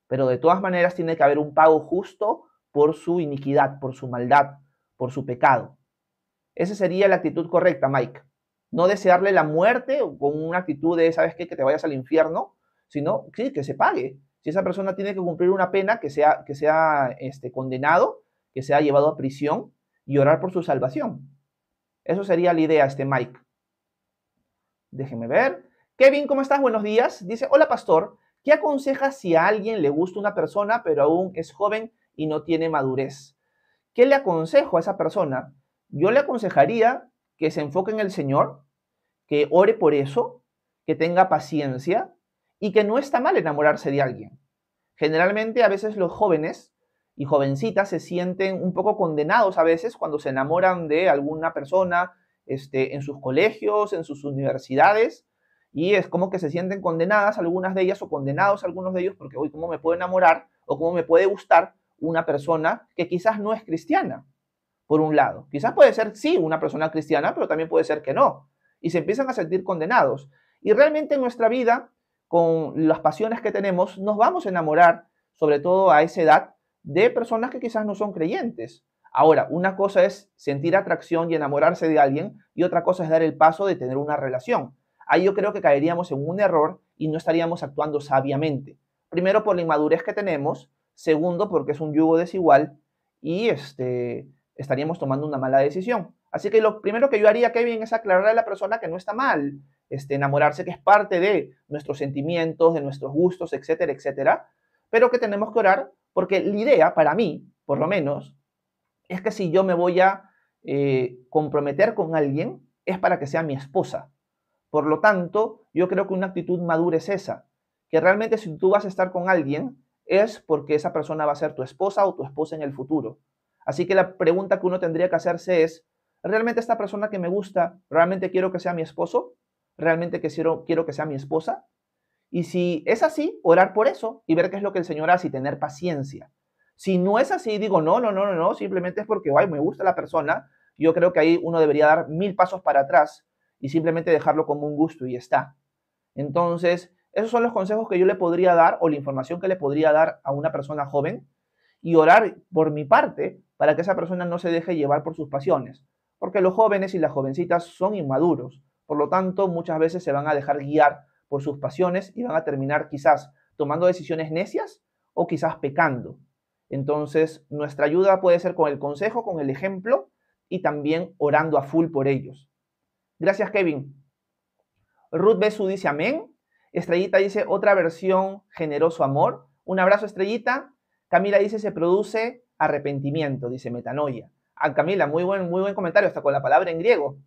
Pero de todas maneras tiene que haber un pago justo por su iniquidad, por su maldad, por su pecado. Esa sería la actitud correcta, Mike. No desearle la muerte con una actitud de, ¿sabes qué? Que te vayas al infierno, sino sí, que se pague. Si esa persona tiene que cumplir una pena, que sea condenado, que sea llevado a prisión y orar por su salvación. Eso sería la idea, Mike. Déjeme ver. Kevin, ¿cómo estás? Buenos días. Dice, hola, pastor. ¿Qué aconsejas si a alguien le gusta una persona, pero aún es joven y no tiene madurez? ¿Qué le aconsejo a esa persona? Yo le aconsejaría que se enfoque en el Señor, que ore por eso, que tenga paciencia y que no está mal enamorarse de alguien. Generalmente a veces los jóvenes y jovencitas se sienten un poco condenados a veces cuando se enamoran de alguna persona en sus colegios, en sus universidades, y es como que se sienten condenadas algunas de ellas o condenados algunos de ellos porque, uy, ¿cómo me puedo enamorar o cómo me puede gustar una persona que quizás no es cristiana? Por un lado, quizás puede ser, sí, una persona cristiana, pero también puede ser que no. Y se empiezan a sentir condenados. Y realmente en nuestra vida, con las pasiones que tenemos, nos vamos a enamorar, sobre todo a esa edad, de personas que quizás no son creyentes. Ahora, una cosa es sentir atracción y enamorarse de alguien, y otra cosa es dar el paso de tener una relación. Ahí yo creo que caeríamos en un error y no estaríamos actuando sabiamente. Primero, por la inmadurez que tenemos. Segundo, porque es un yugo desigual. Y estaríamos tomando una mala decisión. Así que lo primero que yo haría, Kevin, es aclararle a la persona que no está mal enamorarse, que es parte de nuestros sentimientos, de nuestros gustos, etcétera, etcétera, pero que tenemos que orar porque la idea, para mí, por lo menos, es que si yo me voy a comprometer con alguien, es para que sea mi esposa. Por lo tanto, yo creo que una actitud madura es esa, que realmente si tú vas a estar con alguien, es porque esa persona va a ser tu esposa o tu esposa en el futuro. Así que la pregunta que uno tendría que hacerse es, ¿realmente esta persona que me gusta, realmente quiero que sea mi esposo? ¿Realmente quiero que sea mi esposa? Y si es así, orar por eso y ver qué es lo que el Señor hace y tener paciencia. Si no es así, digo, no, simplemente es porque, ay, me gusta la persona, yo creo que ahí uno debería dar 1000 pasos para atrás y simplemente dejarlo como un gusto y está. Entonces, esos son los consejos que yo le podría dar o la información que le podría dar a una persona joven y orar por mi parte para que esa persona no se deje llevar por sus pasiones, porque los jóvenes y las jovencitas son inmaduros, por lo tanto, muchas veces se van a dejar guiar por sus pasiones y van a terminar quizás tomando decisiones necias o quizás pecando. Entonces, nuestra ayuda puede ser con el consejo, con el ejemplo y también orando a full por ellos. Gracias, Kevin. Ruth Besu dice amén. Estrellita dice otra versión, generoso amor. Un abrazo, Estrellita. Camila dice se produce arrepentimiento, dice metanoia. Ah, Camila, muy buen comentario, hasta con la palabra en griego.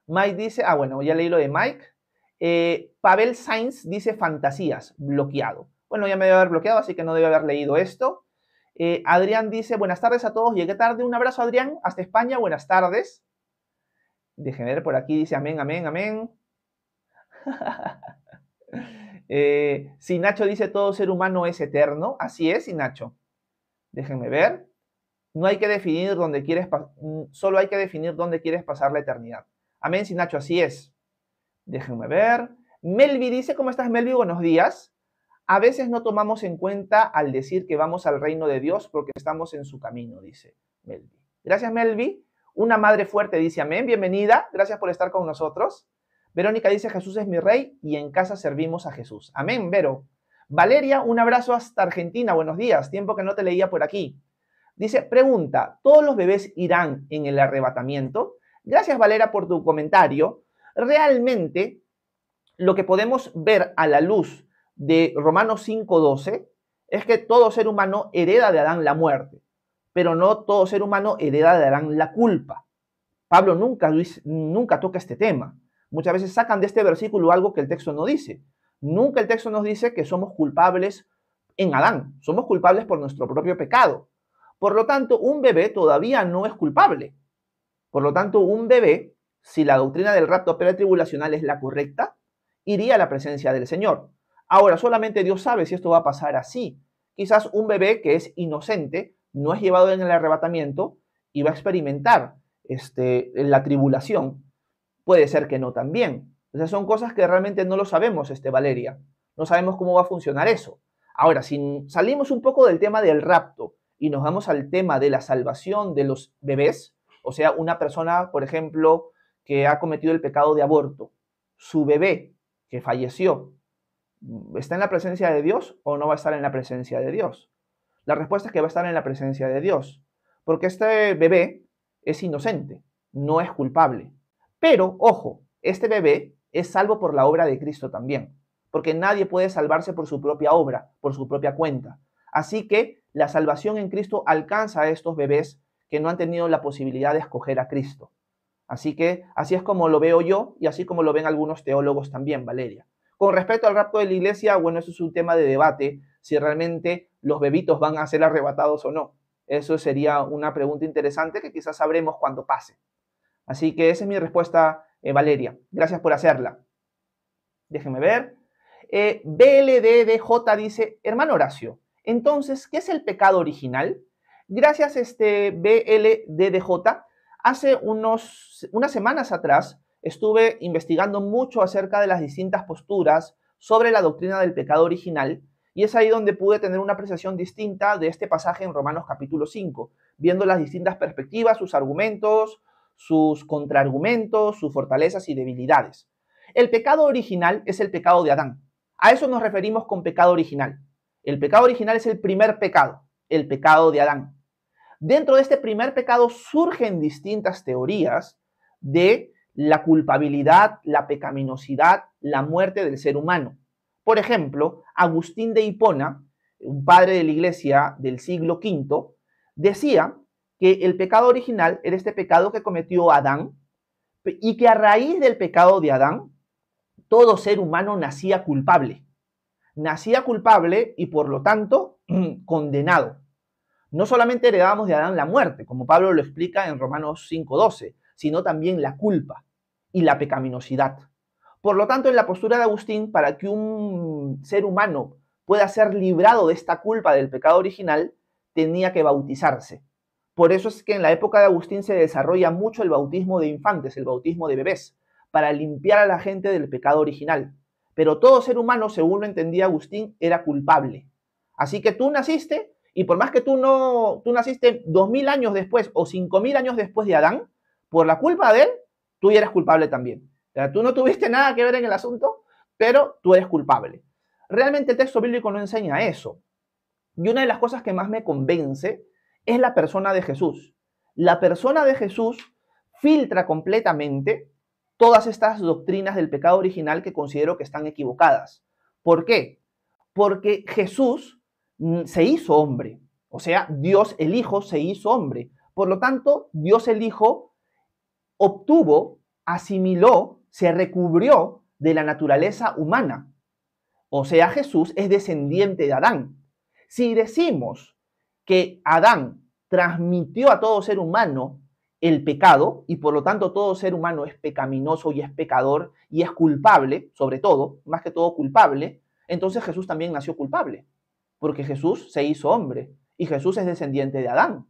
Mike dice, bueno, ya leí lo de Mike. Pavel Sainz dice fantasías, bloqueado. Bueno, ya me debe haber bloqueado, así que no debe haber leído esto. Adrián dice, buenas tardes a todos, llegué tarde. Un abrazo, Adrián, hasta España, buenas tardes. Déjenme ver por aquí, dice amén, amén, amén. Si Nacho dice todo ser humano es eterno, así es, y Nacho. Déjenme ver. No hay que definir dónde quieres, solo hay que definir dónde quieres pasar la eternidad. Amén, si Nacho, así es. Déjenme ver. Melvi dice, ¿cómo estás, Melvi? Buenos días. A veces no tomamos en cuenta al decir que vamos al reino de Dios porque estamos en su camino, dice Melvi. Gracias, Melvi. Una madre fuerte dice amén, bienvenida. Gracias por estar con nosotros. Verónica dice, Jesús es mi rey y en casa servimos a Jesús. Amén, Vero. Valeria, un abrazo hasta Argentina. Buenos días. Tiempo que no te leía por aquí. Dice, pregunta, ¿todos los bebés irán en el arrebatamiento? Gracias, Valeria, por tu comentario. Realmente, lo que podemos ver a la luz de Romanos 5:12 es que todo ser humano hereda de Adán la muerte, pero no todo ser humano hereda de Adán la culpa. Pablo nunca toca este tema. Muchas veces sacan de este versículo algo que el texto no dice. Nunca el texto nos dice que somos culpables en Adán, somos culpables por nuestro propio pecado. Por lo tanto, un bebé todavía no es culpable. Por lo tanto, un bebé, si la doctrina del rapto pretribulacional es la correcta, iría a la presencia del Señor. Ahora, solamente Dios sabe si esto va a pasar así. Quizás un bebé que es inocente no es llevado en el arrebatamiento y va a experimentar la tribulación. Puede ser que no también. O sea, son cosas que realmente no lo sabemos, Valeria. No sabemos cómo va a funcionar eso. Ahora, si salimos un poco del tema del rapto y nos vamos al tema de la salvación de los bebés, o sea, una persona, por ejemplo, que ha cometido el pecado de aborto, su bebé que falleció, ¿está en la presencia de Dios o no va a estar en la presencia de Dios? La respuesta es que va a estar en la presencia de Dios, porque este bebé es inocente, no es culpable. Pero, ojo, este bebé es salvo por la obra de Cristo también, porque nadie puede salvarse por su propia obra, por su propia cuenta. Así que la salvación en Cristo alcanza a estos bebés que no han tenido la posibilidad de escoger a Cristo. Así que así es como lo veo yo y así como lo ven algunos teólogos también, Valeria. Con respecto al rapto de la iglesia, bueno, eso es un tema de debate, si realmente los bebitos van a ser arrebatados o no. Eso sería una pregunta interesante que quizás sabremos cuando pase. Así que esa es mi respuesta, Valeria. Gracias por hacerla. Déjenme ver. BLDDJ dice, hermano Horacio, entonces, ¿qué es el pecado original? Gracias, BLDDJ. Hace unas semanas atrás estuve investigando mucho acerca de las distintas posturas sobre la doctrina del pecado original y es ahí donde pude tener una apreciación distinta de este pasaje en Romanos capítulo 5, viendo las distintas perspectivas, sus argumentos, sus contraargumentos, sus fortalezas y debilidades. El pecado original es el pecado de Adán. A eso nos referimos con pecado original. El pecado original es el primer pecado, el pecado de Adán. Dentro de este primer pecado surgen distintas teorías de la culpabilidad, la pecaminosidad, la muerte del ser humano. Por ejemplo, Agustín de Hipona, un padre de la iglesia del siglo V, decía que el pecado original era este pecado que cometió Adán y que a raíz del pecado de Adán, todo ser humano nacía culpable. Nacía culpable y por lo tanto condenado. No solamente heredábamos de Adán la muerte, como Pablo lo explica en Romanos 5:12, sino también la culpa y la pecaminosidad. Por lo tanto, en la postura de Agustín, para que un ser humano pueda ser librado de esta culpa del pecado original, tenía que bautizarse. Por eso es que en la época de Agustín se desarrolla mucho el bautismo de infantes, el bautismo de bebés, para limpiar a la gente del pecado original. Pero todo ser humano, según lo entendía Agustín, era culpable. Así que tú naciste, y por más que tú naciste 2000 años después o 5000 años después de Adán, por la culpa de él, tú ya eres culpable también. O sea, tú no tuviste nada que ver en el asunto, pero tú eres culpable. Realmente el texto bíblico no enseña eso. Y una de las cosas que más me convence es la persona de Jesús. La persona de Jesús filtra completamente todas estas doctrinas del pecado original que considero que están equivocadas. ¿Por qué? Porque Jesús se hizo hombre. O sea, Dios el Hijo se hizo hombre. Por lo tanto, Dios el Hijo obtuvo, asimiló, se recubrió de la naturaleza humana. O sea, Jesús es descendiente de Adán. Si decimos que Adán transmitió a todo ser humano el pecado y por lo tanto todo ser humano es pecaminoso y es pecador y es culpable, sobre todo, más que todo culpable, entonces Jesús también nació culpable, porque Jesús se hizo hombre y Jesús es descendiente de Adán.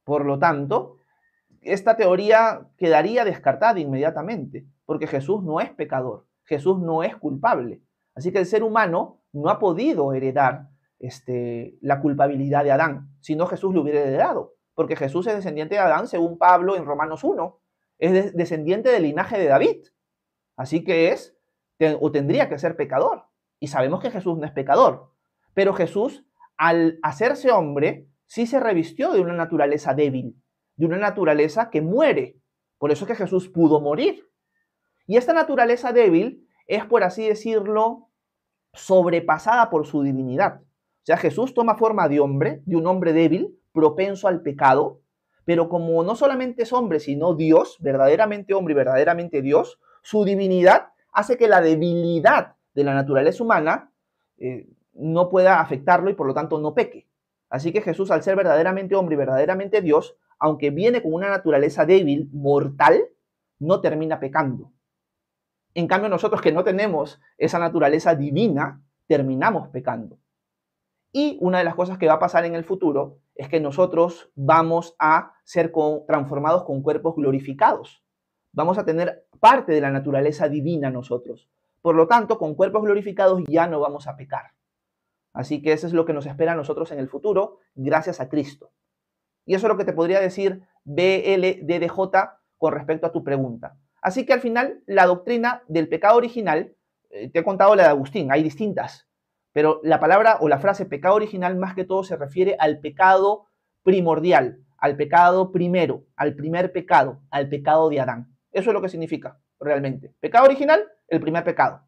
Por lo tanto, esta teoría quedaría descartada inmediatamente, porque Jesús no es pecador, Jesús no es culpable. Así que el ser humano no ha podido heredar la culpabilidad de Adán, si no Jesús lo hubiera heredado, porque Jesús es descendiente de Adán, según Pablo en Romanos 1, es descendiente del linaje de David, así que o tendría que ser pecador, y sabemos que Jesús no es pecador, pero Jesús, al hacerse hombre, sí se revistió de una naturaleza débil, de una naturaleza que muere, por eso es que Jesús pudo morir, y esta naturaleza débil es, por así decirlo, sobrepasada por su divinidad. O sea, Jesús toma forma de hombre, de un hombre débil, propenso al pecado, pero como no solamente es hombre, sino Dios, verdaderamente hombre y verdaderamente Dios, su divinidad hace que la debilidad de la naturaleza humana no pueda afectarlo y por lo tanto no peque. Así que Jesús, al ser verdaderamente hombre y verdaderamente Dios, aunque viene con una naturaleza débil, mortal, no termina pecando. En cambio, nosotros que no tenemos esa naturaleza divina, terminamos pecando. Y una de las cosas que va a pasar en el futuro es que nosotros vamos a ser transformados con cuerpos glorificados. Vamos a tener parte de la naturaleza divina nosotros. Por lo tanto, con cuerpos glorificados ya no vamos a pecar. Así que eso es lo que nos espera a nosotros en el futuro, gracias a Cristo. Y eso es lo que te podría decir BLDDJ con respecto a tu pregunta. Así que al final, la doctrina del pecado original, te he contado la de Agustín, hay distintas, pero la palabra o la frase pecado original más que todo se refiere al pecado primordial, al pecado primero, al primer pecado, al pecado de Adán. Eso es lo que significa realmente. Pecado original, el primer pecado.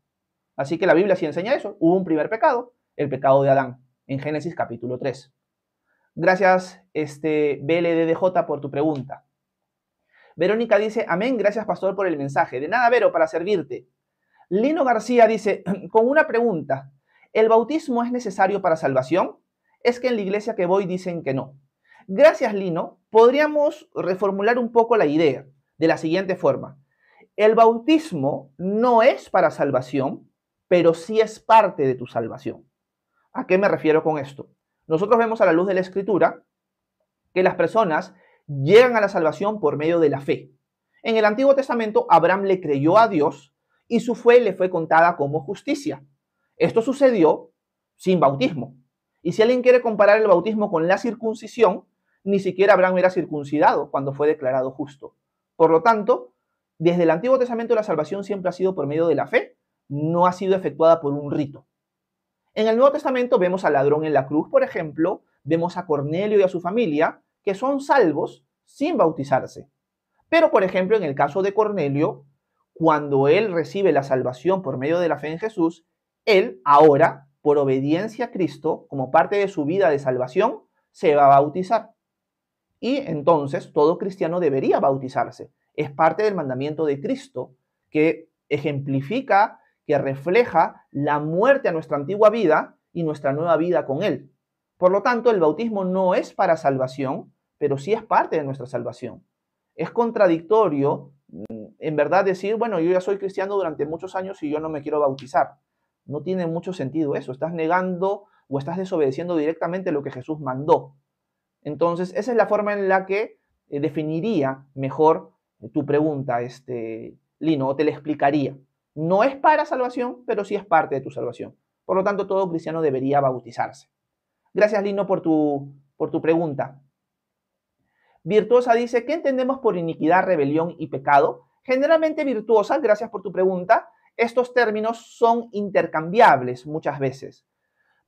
Así que la Biblia sí enseña eso. Hubo un primer pecado, el pecado de Adán, en Génesis capítulo 3. Gracias, BLDDJ, por tu pregunta. Verónica dice, amén, gracias pastor por el mensaje. De nada, Vero, para servirte. Lino García dice, con una pregunta, ¿el bautismo es necesario para salvación? Es que en la iglesia que voy dicen que no. Gracias, Lino. Podríamos reformular un poco la idea de la siguiente forma. El bautismo no es para salvación, pero sí es parte de tu salvación. ¿A qué me refiero con esto? Nosotros vemos a la luz de la Escritura que las personas llegan a la salvación por medio de la fe. En el Antiguo Testamento, Abraham le creyó a Dios y su fe le fue contada como justicia. Esto sucedió sin bautismo. Y si alguien quiere comparar el bautismo con la circuncisión, ni siquiera Abraham era circuncidado cuando fue declarado justo. Por lo tanto, desde el Antiguo Testamento la salvación siempre ha sido por medio de la fe, no ha sido efectuada por un rito. En el Nuevo Testamento vemos al ladrón en la cruz, por ejemplo, vemos a Cornelio y a su familia, que son salvos sin bautizarse. Pero, por ejemplo, en el caso de Cornelio, cuando él recibe la salvación por medio de la fe en Jesús, él ahora, por obediencia a Cristo, como parte de su vida de salvación, se va a bautizar. Y entonces todo cristiano debería bautizarse. Es parte del mandamiento de Cristo que ejemplifica, que refleja la muerte a nuestra antigua vida y nuestra nueva vida con Él. Por lo tanto, el bautismo no es para salvación, pero sí es parte de nuestra salvación. Es contradictorio en verdad decir, bueno, yo ya soy cristiano durante muchos años y yo no me quiero bautizar. No tiene mucho sentido eso. Estás negando o estás desobedeciendo directamente lo que Jesús mandó. Entonces, esa es la forma en la que definiría mejor tu pregunta, Lino, o te la explicaría. No es para salvación, pero sí es parte de tu salvación. Por lo tanto, todo cristiano debería bautizarse. Gracias, Lino, por tu pregunta. Virtuosa dice, ¿qué entendemos por iniquidad, rebelión y pecado? Generalmente, Virtuosa, gracias por tu pregunta, estos términos son intercambiables muchas veces.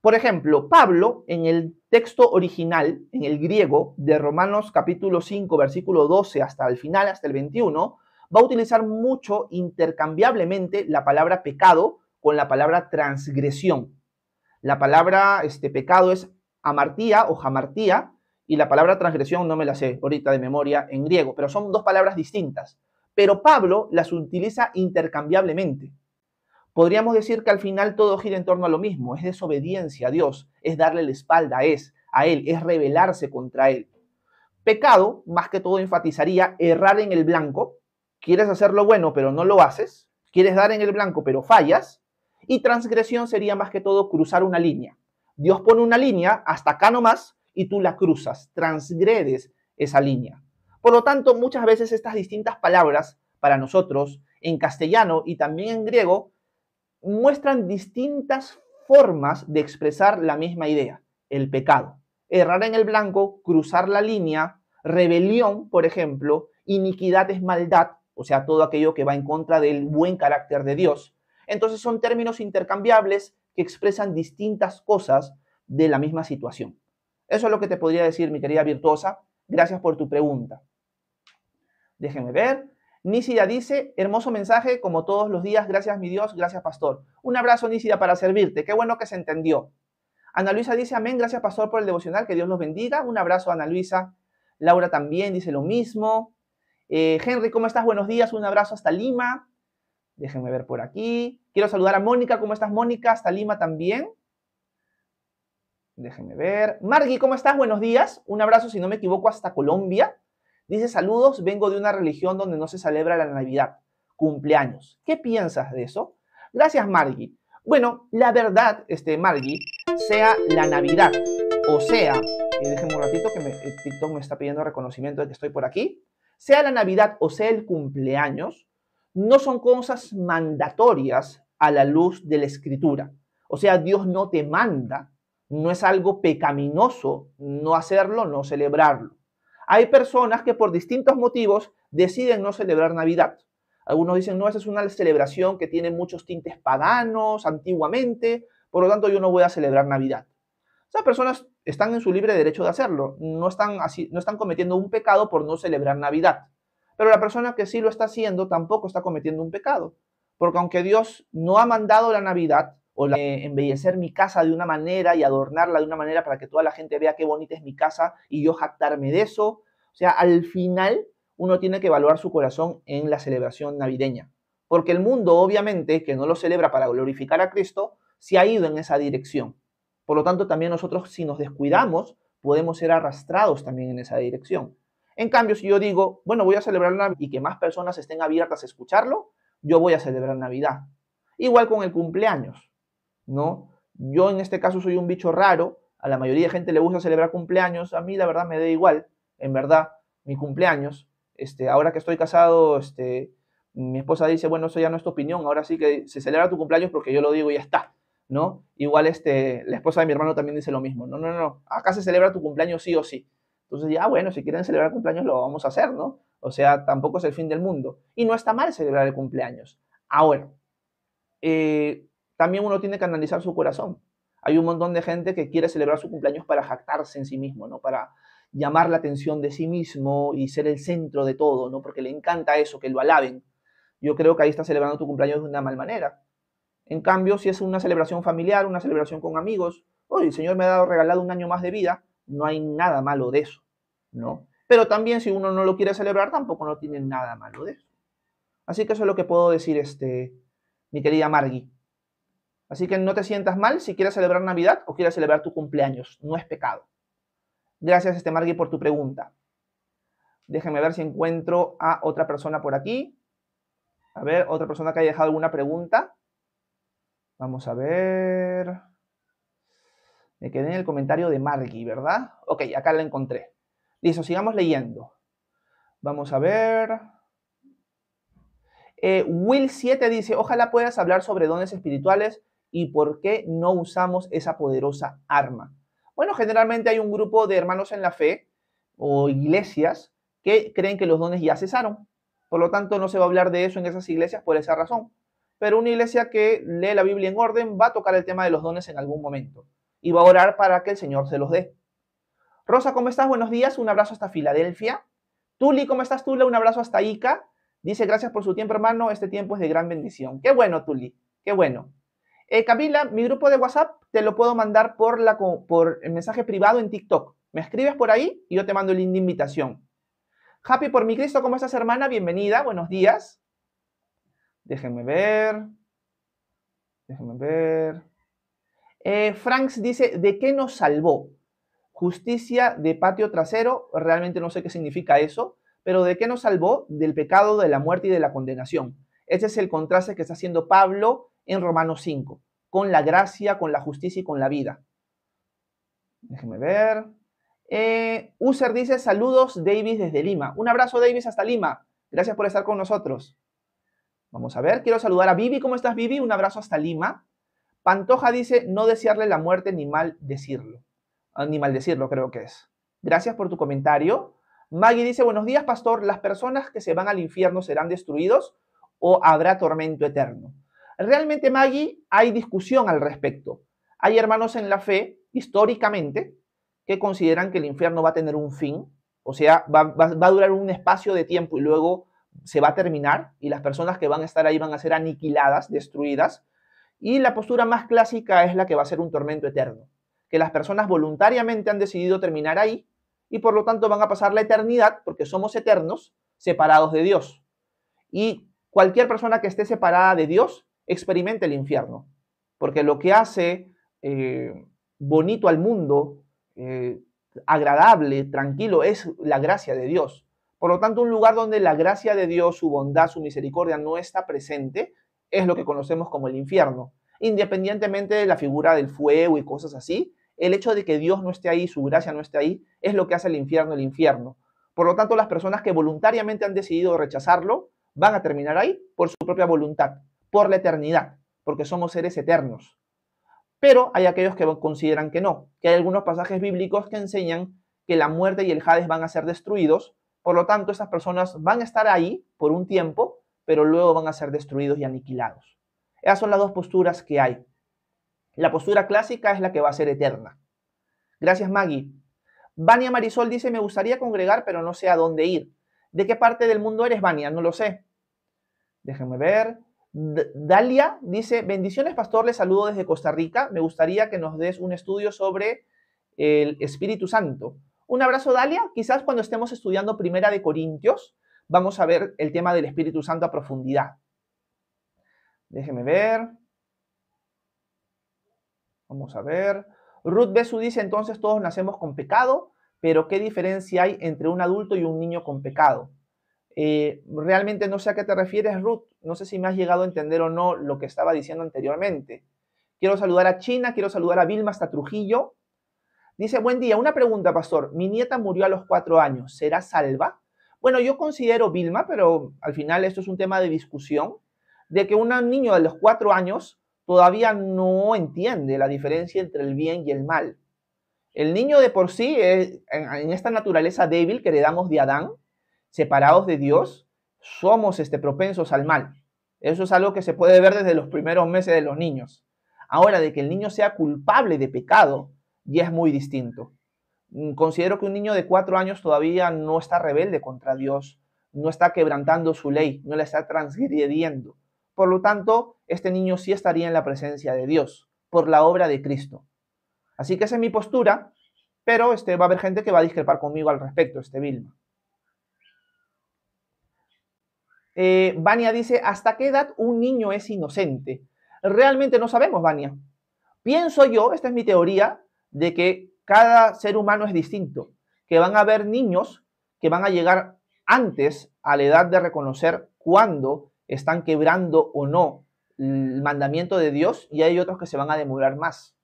Por ejemplo, Pablo, en el texto original, en el griego, de Romanos capítulo 5, versículo 12 hasta el final, hasta el 21, va a utilizar mucho intercambiablemente la palabra pecado con la palabra transgresión. La palabra pecado es amartía o jamartía, y la palabra transgresión no me la sé ahorita de memoria en griego, pero son dos palabras distintas. Pero Pablo las utiliza intercambiablemente. Podríamos decir que al final todo gira en torno a lo mismo, es desobediencia a Dios, es darle la espalda a Él, es rebelarse contra Él. Pecado, más que todo enfatizaría errar en el blanco, quieres hacer lo bueno pero no lo haces, quieres dar en el blanco pero fallas, y transgresión sería más que todo cruzar una línea. Dios pone una línea hasta acá nomás y tú la cruzas, transgredes esa línea. Por lo tanto, muchas veces estas distintas palabras para nosotros en castellano y también en griego muestran distintas formas de expresar la misma idea, el pecado. Errar en el blanco, cruzar la línea, rebelión, por ejemplo, iniquidad es maldad, o sea, todo aquello que va en contra del buen carácter de Dios. Entonces son términos intercambiables que expresan distintas cosas de la misma situación. Eso es lo que te podría decir, mi querida Virtuosa. Gracias por tu pregunta. Déjenme ver. Nísida dice, hermoso mensaje como todos los días, gracias mi Dios, gracias pastor. Un abrazo Nísida para servirte, qué bueno que se entendió. Ana Luisa dice, amén, gracias pastor por el devocional, que Dios los bendiga. Un abrazo Ana Luisa. Laura también dice lo mismo. Henry, ¿cómo estás? Buenos días, un abrazo hasta Lima. Déjenme ver por aquí. Quiero saludar a Mónica, ¿cómo estás Mónica? Hasta Lima también. Déjenme ver. Margui, ¿cómo estás? Buenos días. Un abrazo, si no me equivoco, hasta Colombia. Dice, saludos, vengo de una religión donde no se celebra la Navidad, cumpleaños. ¿Qué piensas de eso? Gracias, Margui. Bueno, la verdad, Margui, sea la Navidad, o sea, déjenme un ratito que TikTok me está pidiendo reconocimiento de que estoy por aquí, sea la Navidad o sea el cumpleaños, no son cosas mandatorias a la luz de la Escritura. O sea, Dios no te manda, no es algo pecaminoso no hacerlo, no celebrarlo. Hay personas que por distintos motivos deciden no celebrar Navidad. Algunos dicen, no, esa es una celebración que tiene muchos tintes paganos antiguamente, por lo tanto yo no voy a celebrar Navidad. Esas personas están en su libre derecho de hacerlo, no están cometiendo un pecado por no celebrar Navidad. Pero la persona que sí lo está haciendo tampoco está cometiendo un pecado, porque aunque Dios no ha mandado la Navidad, o embellecer mi casa de una manera y adornarla de una manera para que toda la gente vea qué bonita es mi casa y yo jactarme de eso. O sea, al final uno tiene que evaluar su corazón en la celebración navideña. Porque el mundo, obviamente, que no lo celebra para glorificar a Cristo, se ha ido en esa dirección. Por lo tanto, también nosotros, si nos descuidamos, podemos ser arrastrados también en esa dirección. En cambio, si yo digo, bueno, voy a celebrar Navidad y que más personas estén abiertas a escucharlo, yo voy a celebrar Navidad. Igual con el cumpleaños. ¿No? Yo en este caso soy un bicho raro, a la mayoría de gente le gusta celebrar cumpleaños, a mí la verdad me da igual, en verdad, mi cumpleaños, ahora que estoy casado, mi esposa dice, bueno, eso ya no es tu opinión, ahora sí que se celebra tu cumpleaños porque yo lo digo y ya está, ¿no? Igual la esposa de mi hermano también dice lo mismo, no, acá se celebra tu cumpleaños sí o sí. Entonces ya, bueno, si quieren celebrar cumpleaños lo vamos a hacer, ¿no? O sea, tampoco es el fin del mundo. Y no está mal celebrar el cumpleaños. Ahora, también uno tiene que analizar su corazón. Hay un montón de gente que quiere celebrar su cumpleaños para jactarse en sí mismo, ¿no? Para llamar la atención de sí mismo y ser el centro de todo, ¿no? Porque le encanta eso, que lo alaben. Yo creo que ahí está celebrando tu cumpleaños de una mal manera. En cambio, si es una celebración familiar, una celebración con amigos, oye, el Señor me ha regalado un año más de vida, no hay nada malo de eso, ¿no? Pero también si uno no lo quiere celebrar, tampoco no tiene nada malo de eso. Así que eso es lo que puedo decir, mi querida Margui. Así que no te sientas mal si quieres celebrar Navidad o quieres celebrar tu cumpleaños. No es pecado. Gracias, Margui, por tu pregunta. Déjenme ver si encuentro a otra persona por aquí. A ver, otra persona que haya dejado alguna pregunta. Vamos a ver. Me quedé en el comentario de Margui, ¿verdad? Ok, acá la encontré. Listo, sigamos leyendo. Vamos a ver. Will7 dice, ojalá puedas hablar sobre dones espirituales y por qué no usamos esa poderosa arma. Bueno, generalmente hay un grupo de hermanos en la fe o iglesias que creen que los dones ya cesaron. Por lo tanto, no se va a hablar de eso en esas iglesias por esa razón. Pero una iglesia que lee la Biblia en orden va a tocar el tema de los dones en algún momento y va a orar para que el Señor se los dé. Rosa, ¿cómo estás? Buenos días. Un abrazo hasta Filadelfia. Tuli, ¿cómo estás, Tula? Un abrazo hasta Ica. Dice, gracias por su tiempo, hermano. Este tiempo es de gran bendición. Qué bueno, Tuli. Qué bueno. Camila, mi grupo de WhatsApp te lo puedo mandar por el mensaje privado en TikTok. Me escribes por ahí y yo te mando el link de invitación. Happy por mi Cristo, ¿cómo estás, hermana? Bienvenida, buenos días. Déjenme ver. Franks dice, ¿de qué nos salvó? Justicia de patio trasero, realmente no sé qué significa eso, pero ¿de qué nos salvó? Del pecado, de la muerte y de la condenación. Ese es el contraste que está haciendo Pablo en Romanos 5, con la gracia, con la justicia y con la vida. Déjenme ver. User dice, saludos Davis desde Lima. Un abrazo Davis hasta Lima. Gracias por estar con nosotros. Vamos a ver, quiero saludar a Vivi. ¿Cómo estás, Vivi? Un abrazo hasta Lima. Pantoja dice, no desearle la muerte ni mal decirlo. Ni maldecirlo, creo que es. Gracias por tu comentario. Maggie dice, buenos días, pastor. ¿Las personas que se van al infierno serán destruidos o habrá tormento eterno? Realmente, Maggie, hay discusión al respecto. Hay hermanos en la fe, históricamente, que consideran que el infierno va a tener un fin, o sea, va a durar un espacio de tiempo y luego se va a terminar y las personas que van a estar ahí van a ser aniquiladas, destruidas. Y la postura más clásica es la que va a ser un tormento eterno, que las personas voluntariamente han decidido terminar ahí y por lo tanto van a pasar la eternidad, porque somos eternos, separados de Dios. Y cualquier persona que esté separada de Dios experimenta el infierno, porque lo que hace bonito al mundo, agradable, tranquilo, es la gracia de Dios. Por lo tanto, un lugar donde la gracia de Dios, su bondad, su misericordia no está presente, es lo que conocemos como el infierno. Independientemente de la figura del fuego y cosas así, el hecho de que Dios no esté ahí, su gracia no esté ahí, es lo que hace el infierno. Por lo tanto, las personas que voluntariamente han decidido rechazarlo, van a terminar ahí por su propia voluntad, por la eternidad, porque somos seres eternos. Pero hay aquellos que consideran que no, que hay algunos pasajes bíblicos que enseñan que la muerte y el Hades van a ser destruidos, por lo tanto, esas personas van a estar ahí por un tiempo, pero luego van a ser destruidos y aniquilados. Esas son las dos posturas que hay. La postura clásica es la que va a ser eterna. Gracias, Maggie. Vania Marisol dice, me gustaría congregar, pero no sé a dónde ir. ¿De qué parte del mundo eres, Vania? No lo sé. Déjenme ver. Dalia dice, bendiciones, pastor, les saludo desde Costa Rica. Me gustaría que nos des un estudio sobre el Espíritu Santo. Un abrazo, Dalia. Quizás cuando estemos estudiando Primera de Corintios, vamos a ver el tema del Espíritu Santo a profundidad. Déjenme ver. Vamos a ver. Ruth Besu dice, entonces todos nacemos con pecado, pero ¿qué diferencia hay entre un adulto y un niño con pecado? Realmente no sé a qué te refieres, Ruth. No sé si me has llegado a entender o no lo que estaba diciendo anteriormente. Quiero saludar a China, quiero saludar a Vilma hasta Trujillo. Dice, buen día, una pregunta, pastor. Mi nieta murió a los 4 años. ¿Será salva? Bueno, yo considero, Vilma, pero al final esto es un tema de discusión, de que un niño de los 4 años todavía no entiende la diferencia entre el bien y el mal. El niño de por sí, en esta naturaleza débil que heredamos de Adán, separados de Dios, somos propensos al mal. Eso es algo que se puede ver desde los primeros meses de los niños. Ahora, de que el niño sea culpable de pecado, ya es muy distinto. Considero que un niño de 4 años todavía no está rebelde contra Dios, no está quebrantando su ley, no la está transgrediendo. Por lo tanto, este niño sí estaría en la presencia de Dios, por la obra de Cristo. Así que esa es mi postura, pero va a haber gente que va a discrepar conmigo al respecto, Vilma. Vania dice, ¿hasta qué edad un niño es inocente? Realmente no sabemos, Vania. Pienso yo, esta es mi teoría, de que cada ser humano es distinto, que van a haber niños que van a llegar antes a la edad de reconocer cuándo están quebrando o no el mandamiento de Dios, y hay otros que se van a demorar más.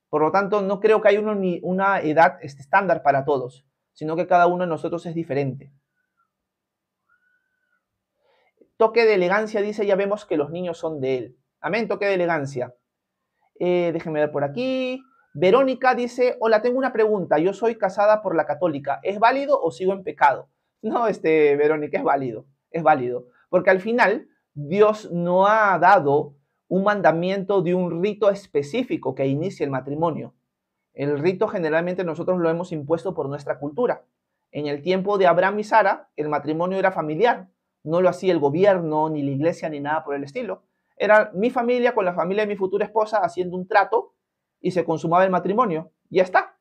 Por lo tanto, no creo que haya una edad estándar para todos, sino que cada uno de nosotros es diferente. Toque de elegancia dice, ya vemos que los niños son de él. Amén, toque de elegancia. Déjenme ver por aquí. Verónica dice, hola, tengo una pregunta. Yo soy casada por la católica. ¿Es válido o sigo en pecado? No, Verónica, es válido. Es válido. Porque al final, Dios no ha dado un mandamiento de un rito específico que inicie el matrimonio. El rito generalmente nosotros lo hemos impuesto por nuestra cultura. En el tiempo de Abraham y Sara, el matrimonio era familiar. No lo hacía el gobierno, ni la iglesia, ni nada por el estilo. Era mi familia con la familia de mi futura esposa haciendo un trato y se consumaba el matrimonio. Ya está.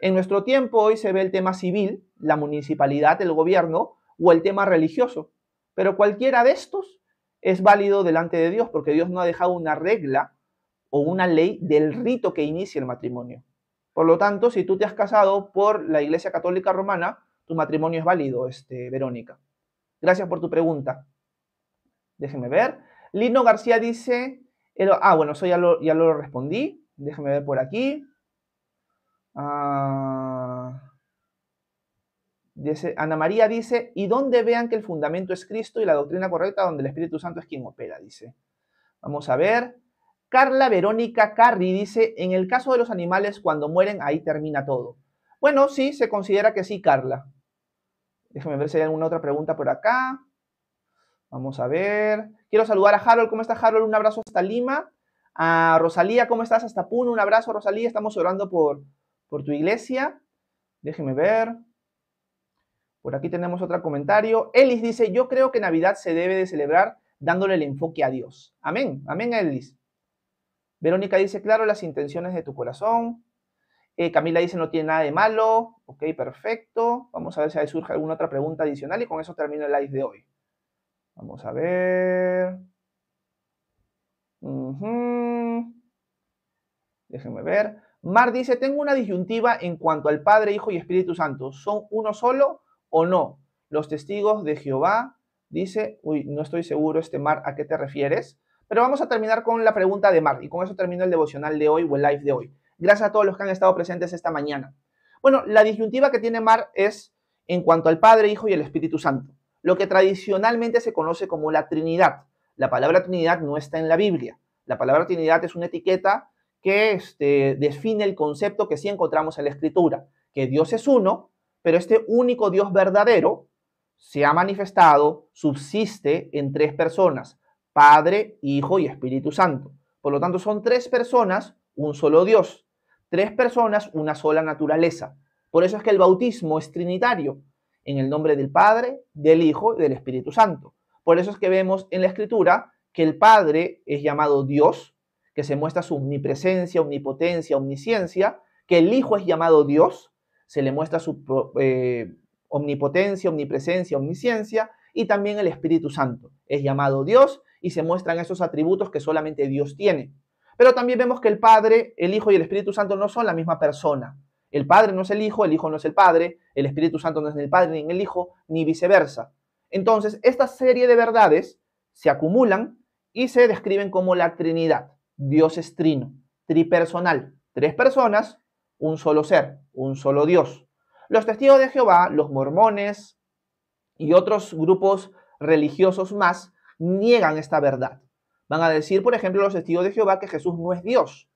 En nuestro tiempo hoy se ve el tema civil, la municipalidad, el gobierno o el tema religioso. Pero cualquiera de estos es válido delante de Dios porque Dios no ha dejado una regla o una ley del rito que inicia el matrimonio. Por lo tanto, si tú te has casado por la Iglesia Católica Romana, tu matrimonio es válido, Verónica. Gracias por tu pregunta. Déjenme ver. Lino García dice, bueno, eso ya lo respondí. Déjenme ver por aquí. Ana María dice, ¿y dónde vean que el fundamento es Cristo y la doctrina correcta donde el Espíritu Santo es quien opera? Dice. Vamos a ver. Carla Verónica Carri dice, en el caso de los animales, cuando mueren, ahí termina todo. Bueno, sí, se considera que sí, Carla. Déjame ver si hay alguna otra pregunta por acá. Vamos a ver. Quiero saludar a Harold. ¿Cómo está, Harold? Un abrazo hasta Lima. A Rosalía, ¿cómo estás? Hasta Puno. Un abrazo, Rosalía. Estamos orando por tu iglesia. Déjeme ver. Por aquí tenemos otro comentario. Elis dice, yo creo que Navidad se debe de celebrar dándole el enfoque a Dios. Amén. Amén, Elis. Verónica dice, claro, las intenciones de tu corazón. Camila dice, no tiene nada de malo. Ok, perfecto. Vamos a ver si ahí surge alguna otra pregunta adicional y con eso termino el live de hoy. Vamos a ver. Déjenme ver. Mar dice, tengo una disyuntiva en cuanto al Padre, Hijo y Espíritu Santo. ¿Son uno solo o no? Los testigos de Jehová dice, no estoy seguro, Mar, ¿a qué te refieres? Pero vamos a terminar con la pregunta de Mar y con eso termino el devocional de hoy o el live de hoy. Gracias a todos los que han estado presentes esta mañana. Bueno, la disyuntiva que tiene Mar es en cuanto al Padre, Hijo y el Espíritu Santo, lo que tradicionalmente se conoce como la Trinidad. La palabra Trinidad no está en la Biblia. La palabra Trinidad es una etiqueta que define el concepto que sí encontramos en la Escritura, que Dios es uno, pero este único Dios verdadero se ha manifestado, subsiste en tres personas, Padre, Hijo y Espíritu Santo. Por lo tanto, son tres personas, un solo Dios. Tres personas, una sola naturaleza. Por eso es que el bautismo es trinitario, en el nombre del Padre, del Hijo y del Espíritu Santo. Por eso es que vemos en la Escritura que el Padre es llamado Dios, que se muestra su omnipresencia, omnipotencia, omnisciencia, que el Hijo es llamado Dios, se le muestra su omnipotencia, omnipresencia, omnisciencia, y también el Espíritu Santo es llamado Dios y se muestran esos atributos que solamente Dios tiene. Pero también vemos que el Padre, el Hijo y el Espíritu Santo no son la misma persona. El Padre no es el Hijo no es el Padre, el Espíritu Santo no es ni el Padre ni en el Hijo, ni viceversa. Entonces, esta serie de verdades se acumulan y se describen como la Trinidad. Dios es trino, tripersonal, tres personas, un solo ser, un solo Dios. Los testigos de Jehová, los mormones y otros grupos religiosos más niegan esta verdad. Van a decir, por ejemplo, los testigos de Jehová que Jesús no es Dios.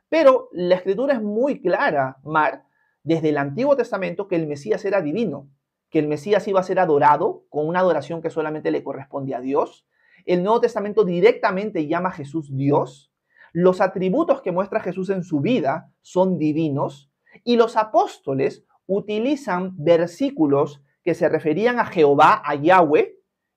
Pero la Escritura es muy clara, Mar, desde el Antiguo Testamento, que el Mesías era divino, que el Mesías iba a ser adorado con una adoración que solamente le corresponde a Dios. El Nuevo Testamento directamente llama a Jesús Dios. Los atributos que muestra Jesús en su vida son divinos y los apóstoles utilizan versículos que se referían a Jehová, a Yahweh,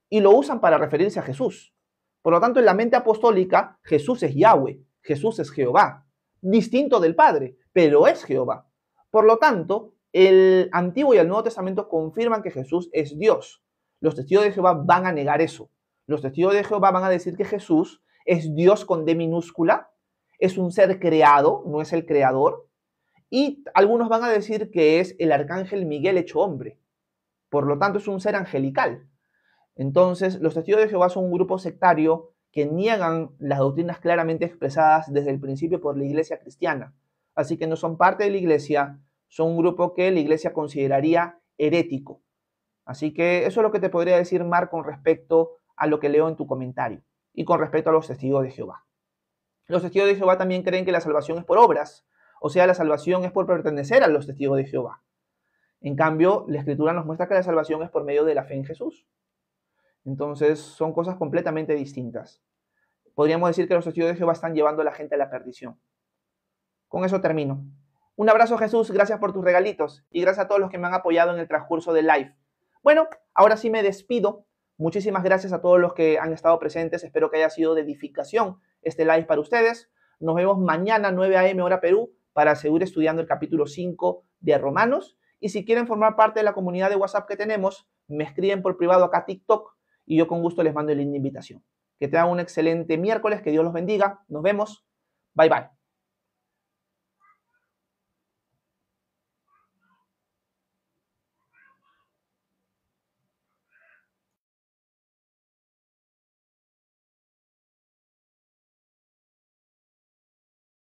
y lo usan para referirse a Jesús. Por lo tanto, en la mente apostólica, Jesús es Yahweh, Jesús es Jehová, distinto del Padre, pero es Jehová. Por lo tanto, el Antiguo y el Nuevo Testamento confirman que Jesús es Dios. Los testigos de Jehová van a negar eso. Los testigos de Jehová van a decir que Jesús es Dios con D minúscula, es un ser creado, no es el creador, y algunos van a decir que es el arcángel Miguel hecho hombre. Por lo tanto, es un ser angelical. Entonces, los testigos de Jehová son un grupo sectario que niegan las doctrinas claramente expresadas desde el principio por la iglesia cristiana. Así que no son parte de la iglesia, son un grupo que la iglesia consideraría herético. Así que eso es lo que te podría decir, Mark, con respecto a lo que leo en tu comentario y con respecto a los testigos de Jehová. Los testigos de Jehová también creen que la salvación es por obras, o sea, la salvación es por pertenecer a los testigos de Jehová. En cambio, la Escritura nos muestra que la salvación es por medio de la fe en Jesús. Entonces, son cosas completamente distintas. Podríamos decir que los testigos de Jehová están llevando a la gente a la perdición. Con eso termino. Un abrazo, Jesús, gracias por tus regalitos y gracias a todos los que me han apoyado en el transcurso del live. Bueno, ahora sí me despido. Muchísimas gracias a todos los que han estado presentes. Espero que haya sido de edificación este live para ustedes. Nos vemos mañana 9 a.m. hora Perú para seguir estudiando el capítulo 5 de Romanos. Y si quieren formar parte de la comunidad de WhatsApp que tenemos, me escriben por privado acá a TikTok y yo con gusto les mando el link de invitación. Que tengan un excelente miércoles, que Dios los bendiga. Nos vemos. Bye bye.